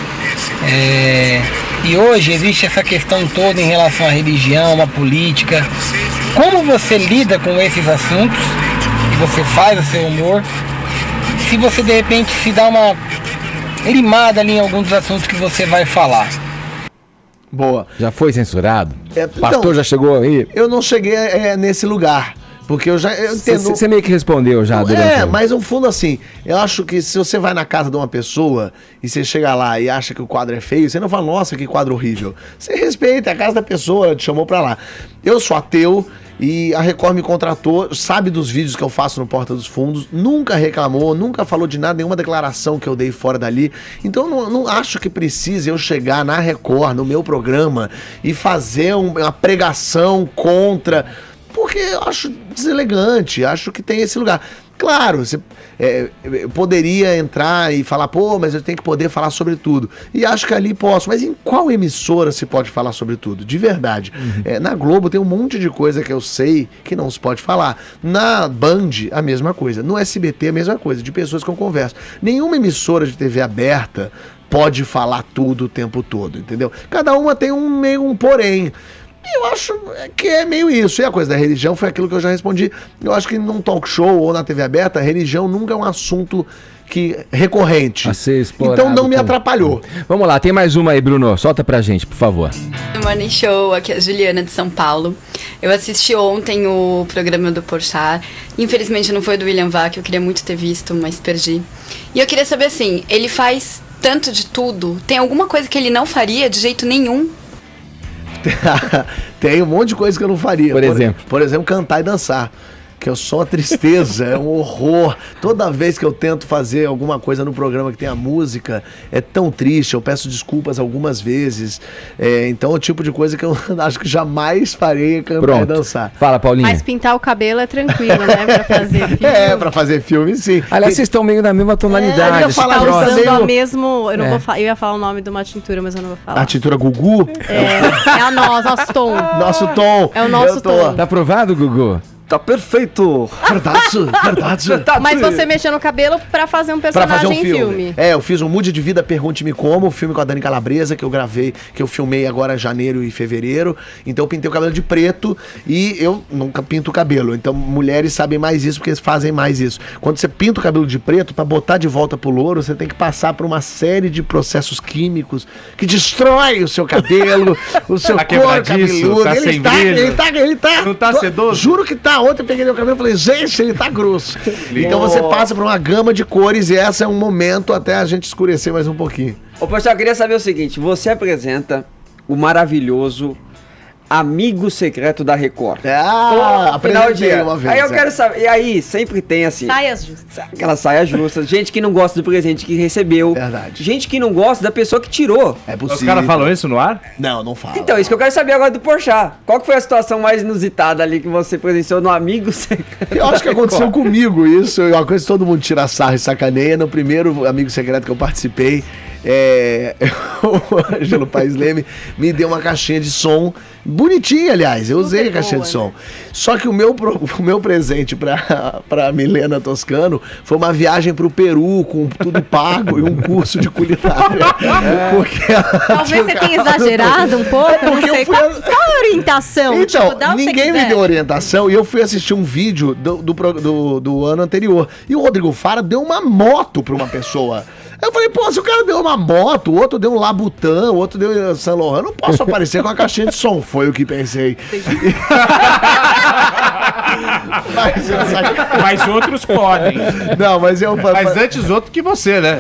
E hoje existe essa questão toda em relação à religião, à política. Como você lida com esses assuntos? E você faz o seu humor? Se você de repente se dá uma limada ali em alguns dos assuntos que você vai falar. Boa. Já foi censurado? Então, Pastor já chegou aí? Eu não cheguei nesse lugar. Porque eu entendo. Você meio que respondeu já, durante mas no fundo assim, eu acho que se você vai na casa de uma pessoa e você chega lá e acha que o quadro é feio, você não fala, nossa, que quadro horrível. Você respeita a casa da pessoa, te chamou pra lá. Eu sou ateu e a Record me contratou, sabe dos vídeos que eu faço no Porta dos Fundos, nunca reclamou, nunca falou de nada, nenhuma declaração que eu dei fora dali. Então não acho que precise eu chegar na Record, no meu programa, e fazer uma pregação contra... Porque eu acho deselegante, acho que tem esse lugar. Claro, você poderia entrar e falar, pô, mas eu tenho que poder falar sobre tudo. E acho que ali posso, mas em qual emissora se pode falar sobre tudo? De verdade. Na Globo tem um monte de coisa que eu sei que não se pode falar. Na Band, a mesma coisa. No SBT, a mesma coisa, de pessoas que eu converso. Nenhuma emissora de TV aberta pode falar tudo o tempo todo, entendeu? Cada uma tem um porém. Eu acho que é meio isso. E a coisa da religião foi aquilo que eu já respondi. Eu acho que num talk show ou na TV aberta, a religião nunca é um assunto recorrente. A ser explorado. Então não me atrapalhou. Vamos lá, tem mais uma aí, Bruno. Solta pra gente, por favor. Morning Show, aqui é a Juliana de São Paulo. Eu assisti ontem o programa do Porchat. Infelizmente não foi do William Vac, eu queria muito ter visto, mas perdi. E eu queria saber assim, ele faz tanto de tudo, tem alguma coisa que ele não faria de jeito nenhum? Tem um monte de coisa que eu não faria. Por exemplo, cantar e dançar. Que eu sou uma tristeza, é um horror. Toda vez que eu tento fazer alguma coisa no programa que tem a música, é tão triste, eu peço desculpas algumas vezes. Então é o tipo de coisa que eu acho que jamais farei, cantar e dançar. Fala, Paulinha. Mas pintar o cabelo é tranquilo, né? Pra fazer filme. Pra fazer filme, sim. Aliás, vocês estão meio na mesma tonalidade. Eu ia falar usando a mesmo... Eu, não vou eu ia falar o nome de uma tintura, mas eu não vou falar. A tintura Gugu? É a nosso tom. Nosso tom. É o nosso tom. Tá aprovado, Gugu? Tá perfeito. Verdade. Mas você mexeu no cabelo pra fazer um personagem em filme. Eu fiz um Mude de Vida, Pergunte-me Como, filme com a Dani Calabresa, que eu gravei, que eu filmei agora em janeiro e fevereiro. Então eu pintei o cabelo de preto e eu nunca pinto o cabelo. Então mulheres sabem mais isso porque eles fazem mais isso. Quando você pinta o cabelo de preto, pra botar de volta pro louro, você tem que passar por uma série de processos químicos que destrói o seu cabelo, o seu couro cabeludo. Tá sem brilho. Ele tá. Não tá sedoso? Juro que tá. Ontem eu peguei meu cabelo e falei, gente, ele tá grosso. Então você passa por uma gama de cores e esse é um momento até a gente escurecer mais um pouquinho. Ô, pessoal, eu queria saber o seguinte, você apresenta o maravilhoso amigo secreto da Record. Apresentei uma vez. Aí eu quero saber, e aí sempre tem assim... Saias justas. Aquelas saias justas, gente que não gosta do presente que recebeu. Verdade. Gente que não gosta da pessoa que tirou. É possível. Os caras falam isso no ar? Não fala. Então, isso que eu quero saber agora do Porchat. Qual que foi a situação mais inusitada ali que você presenciou no amigo secreto? Eu acho que aconteceu comigo isso. É uma coisa que todo mundo tira sarro e sacaneia. No primeiro amigo secreto que eu participei, o Ângelo Paes Leme me deu uma caixinha de som bonitinha, aliás, eu usei a caixinha de som. Só que o meu presente pra Milena Toscano foi uma viagem pro Peru com tudo pago e um curso de culinária. Porque talvez você tenha exagerado um pouco, eu não sei. Qual a orientação? Então, tipo, dá ninguém me deu orientação e eu fui assistir um vídeo do ano anterior. E o Rodrigo Fara deu uma moto pra uma pessoa. Eu falei, pô, se o cara deu uma moto, o outro deu um Labutan, o outro deu Saint Laurent, eu não posso aparecer com uma caixinha de som. Foi o que pensei. Mas outros podem. Não, mas eu... Mas antes outro que você, né?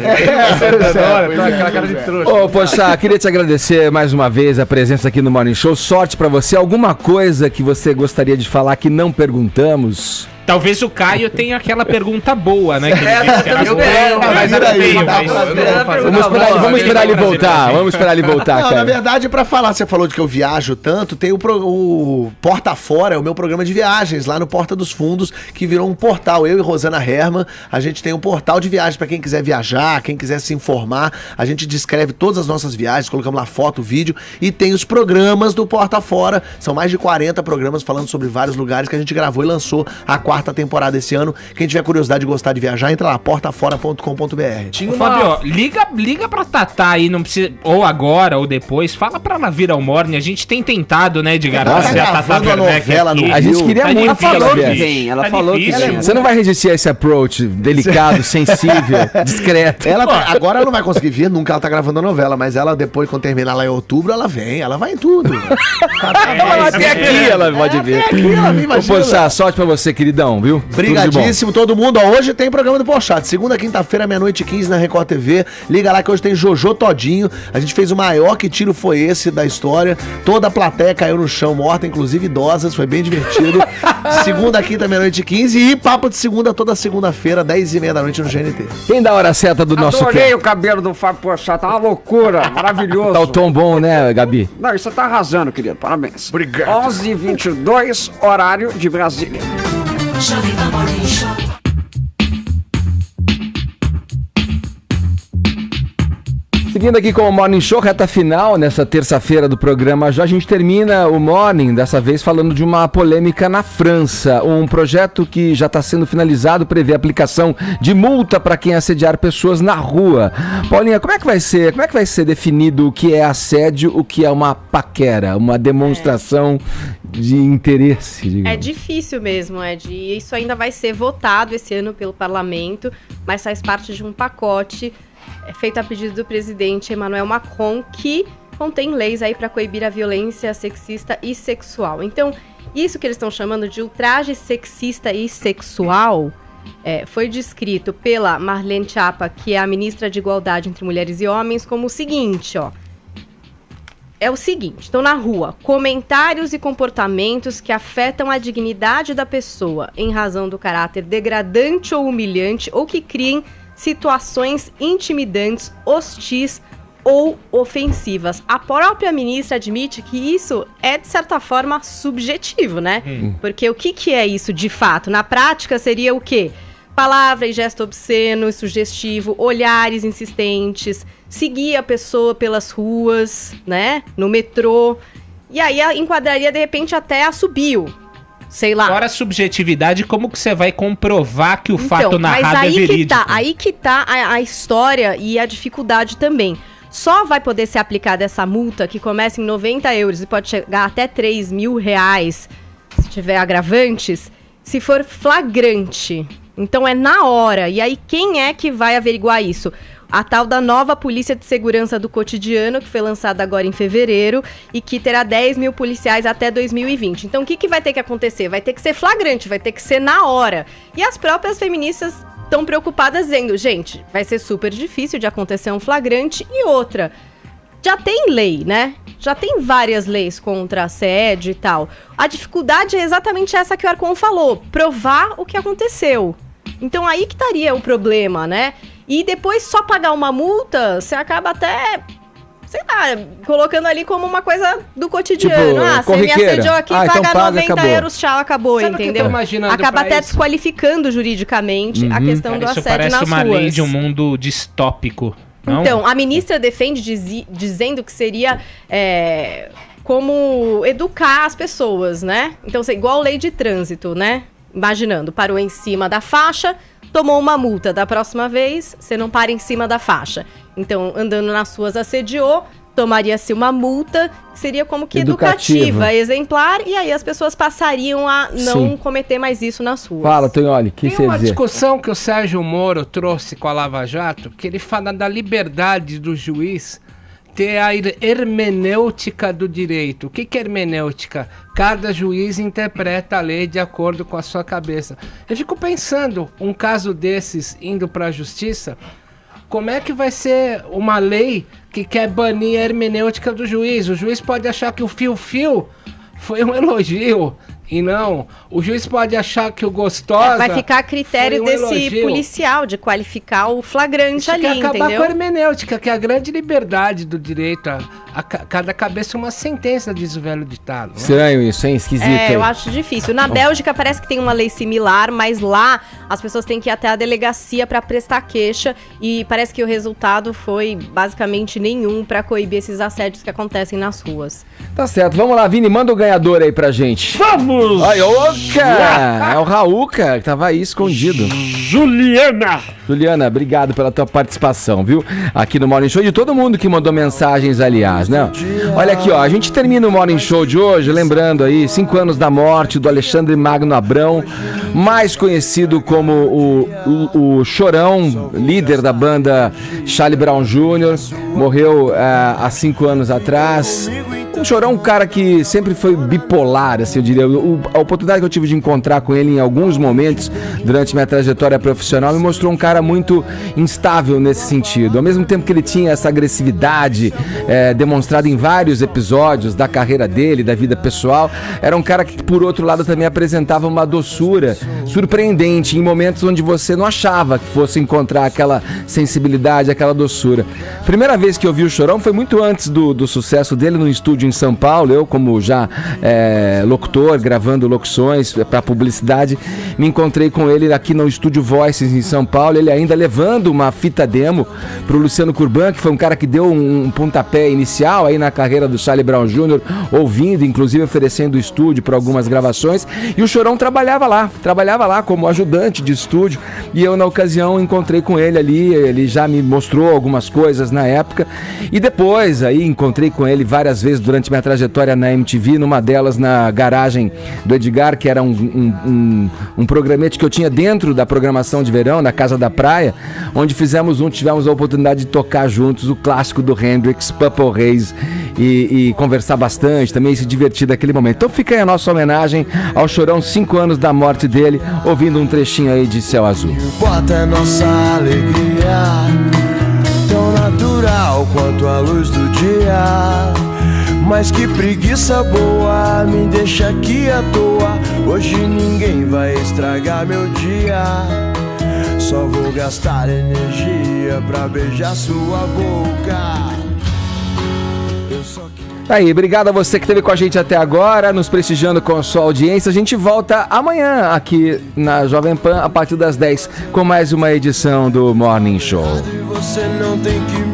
Aquela cara de trouxa. Ô, Porchat, queria te agradecer mais uma vez a presença aqui no Morning Show. Sorte pra você. Alguma coisa que você gostaria de falar que não perguntamos? Talvez o Caio tenha aquela pergunta boa, né? Que ele disse que Vamos esperar ele voltar. Vamos esperar ele voltar, não, cara. na verdade, pra falar, você falou de que eu viajo tanto, tem o Porta Fora, é o meu programa de viagens, lá no Porta dos Fundos, que virou um portal. Eu e Rosana Herman, a gente tem um portal de viagens pra quem quiser viajar, quem quiser se informar. A gente descreve todas as nossas viagens, colocamos lá foto, vídeo, e tem os programas do Porta Fora. São mais de 40 programas falando sobre vários lugares que a gente gravou e lançou a quarta temporada esse ano. Quem tiver curiosidade de gostar de viajar, entra lá, portafora.com.br. Fábio, liga pra Tatá aí, não precisa, ou agora ou depois, fala pra ela vir ao Morning. A gente tem tentado, né, de garantir a Tatá Werneck aqui. A gente queria muito que ela viesse. Ela falou que vem. Você não vai resistir a esse approach delicado, sensível, discreto. Agora ela não vai conseguir vir, nunca ela tá gravando a novela, mas ela depois, quando terminar lá em outubro, ela vem, ela vai em tudo. Até aqui ela pode vir. Até aqui ela vem, imagina. Porchat, sorte pra você, queridão, viu? Brigadíssimo, todo mundo. Ó, hoje tem programa do Porchat, de segunda a quinta-feira, meia-noite e 15 na Record TV. Liga lá que hoje tem Jojo Todinho. A gente fez o maior que tiro foi esse da história. Toda a plateia caiu no chão morta, inclusive idosas, foi bem divertido. Segunda a quinta, meia-noite e 15 e papo de segunda toda segunda-feira, 10h30 da noite no GNT. Quem dá a hora certa do nosso... Adorei o cabelo do Fábio Porchat, tá uma loucura, maravilhoso. Tá o tom bom, né, Gabi? Não, você tá arrasando, querido, parabéns. Obrigado. 11h22, horário de Brasília. Seguindo aqui com o Morning Show, reta final, nessa terça-feira do programa já, a gente termina o Morning, dessa vez falando de uma polêmica na França. Um projeto que já está sendo finalizado prevê a aplicação de multa para quem assediar pessoas na rua. Paulinha, como é que vai ser definido o que é assédio, o que é uma paquera, uma demonstração de interesse, digamos? É difícil mesmo, Ed. E isso ainda vai ser votado esse ano pelo parlamento, mas faz parte de um pacote feito a pedido do presidente Emmanuel Macron, que contém leis aí para coibir a violência sexista e sexual. Então, isso que eles estão chamando de ultraje sexista e sexual foi descrito pela Marlene Schiappa, que é a ministra de Igualdade entre Mulheres e Homens, como o seguinte, ó. É o seguinte, estão na rua, comentários e comportamentos que afetam a dignidade da pessoa em razão do caráter degradante ou humilhante ou que criem situações intimidantes, hostis ou ofensivas. A própria ministra admite que isso é, de certa forma, subjetivo, né? Porque o que é isso de fato? Na prática seria o quê? Palavra e gesto obsceno e sugestivo, olhares insistentes, seguir a pessoa pelas ruas, né? No metrô. E aí enquadraria, de repente, até assobio. Sei lá. Fora a subjetividade, como que você vai comprovar que o fato narrado é verídico? Aí que tá a história e a dificuldade também. Só vai poder ser aplicada essa multa, que começa em 90 euros e pode chegar até 3 mil reais, se tiver agravantes, se for flagrante. Então é na hora. E aí quem é que vai averiguar isso? A tal da nova Polícia de Segurança do Cotidiano, que foi lançada agora em fevereiro e que terá 10 mil policiais até 2020. Então o que vai ter que acontecer? Vai ter que ser flagrante, vai ter que ser na hora. E as próprias feministas estão preocupadas dizendo, gente, vai ser super difícil de acontecer um flagrante. E outra, já tem lei, né? Já tem várias leis contra assédio e tal. A dificuldade é exatamente essa que o Arcon falou, provar o que aconteceu. Então aí que estaria o problema, né? E depois só pagar uma multa, você acaba até, sei lá, colocando ali como uma coisa do cotidiano. Tipo, você me assediou aqui, paga então 90 acabou. euros, tchau, acabou, Sabe o que eu tô entendeu? imaginando Acaba pra até isso? desqualificando juridicamente a questão do Isso assédio parece nas uma ruas. lei de um mundo distópico. Não? Então, a ministra defende dizendo que seria como educar as pessoas, né? Então, igual lei de trânsito, né? Imaginando, parou em cima da faixa, tomou uma multa. Da próxima vez, você não para em cima da faixa. Então, andando nas ruas assediou, tomaria-se uma multa, que seria como que educativa, exemplar, e aí as pessoas passariam a não cometer mais isso nas ruas. Fala, Tonholi, o que você Tem uma dizer? discussão que o Sérgio Moro trouxe com a Lava Jato, que ele fala da liberdade do juiz ter a hermenêutica do direito. O que é hermenêutica? Cada juiz interpreta a lei de acordo com a sua cabeça. Eu fico pensando, um caso desses indo para a justiça, como é que vai ser uma lei que quer banir a hermenêutica do juiz? O juiz pode achar que o fio-fio foi um elogio e não. O juiz pode achar que o gostosa vai ficar a critério foi um desse elogio. policial de qualificar o flagrante Isso ali, quer acabar entendeu? com a hermenêutica, que é a grande liberdade do direito. Cada cabeça uma sentença, diz o velho ditado. Né? Estranho isso, hein? Esquisito. Eu acho difícil. Na Bélgica parece que tem uma lei similar, mas lá as pessoas têm que ir até a delegacia para prestar queixa e parece que o resultado foi basicamente nenhum para coibir esses assédios que acontecem nas ruas. Tá certo, vamos lá, Vini, manda o ganhador aí pra gente. Vamos! Ai, oca! É o Raul, cara, que tava aí escondido. Juliana, obrigado pela tua participação, viu? Aqui no Morning Show, de todo mundo que mandou mensagens, aliás, né? Olha aqui, ó, a gente termina o Morning Show de hoje, lembrando aí, 5 anos da morte do Alexandre Magno Abrão, mais conhecido como o Chorão, líder da banda Charlie Brown Jr., morreu há 5 anos atrás. O Chorão é um cara que sempre foi bipolar, assim, eu diria. A oportunidade que eu tive de encontrar com ele em alguns momentos durante minha trajetória profissional me mostrou um cara muito instável nesse sentido. Ao mesmo tempo que ele tinha essa agressividade demonstrada em vários episódios da carreira dele, da vida pessoal, era um cara que, por outro lado, também apresentava uma doçura surpreendente em momentos onde você não achava que fosse encontrar aquela sensibilidade, aquela doçura. Primeira vez que eu vi o Chorão foi muito antes do sucesso dele no estúdio em São Paulo. Eu, como já locutor, gravando locuções para publicidade, me encontrei com ele aqui no Estúdio Voices em São Paulo, ele ainda levando uma fita demo pro Luciano Curban, que foi um cara que deu um pontapé inicial aí na carreira do Charlie Brown Jr., ouvindo, inclusive oferecendo estúdio para algumas gravações, e o Chorão trabalhava lá como ajudante de estúdio, e eu na ocasião encontrei com ele ali, ele já me mostrou algumas coisas na época, e depois aí encontrei com ele várias vezes durante minha trajetória na MTV, numa delas na garagem do Edgar, que era um programete que eu tinha dentro da programação de verão, na Casa da Praia, onde tivemos a oportunidade de tocar juntos o clássico do Hendrix, Purple Haze, e conversar bastante, também se divertir daquele momento. Então fica aí a nossa homenagem ao Chorão, 5 anos da morte dele, ouvindo um trechinho aí de Céu Azul. Importa é nossa alegria, tão natural quanto a luz do dia. Mas que preguiça boa, me deixa aqui à toa. Hoje ninguém vai estragar meu dia. Só vou gastar energia pra beijar sua boca. Tá aí, obrigado a você que esteve com a gente até agora, nos prestigiando com a sua audiência. A gente volta amanhã aqui na Jovem Pan, a partir das 10, com mais uma edição do Morning Show. Você não tem que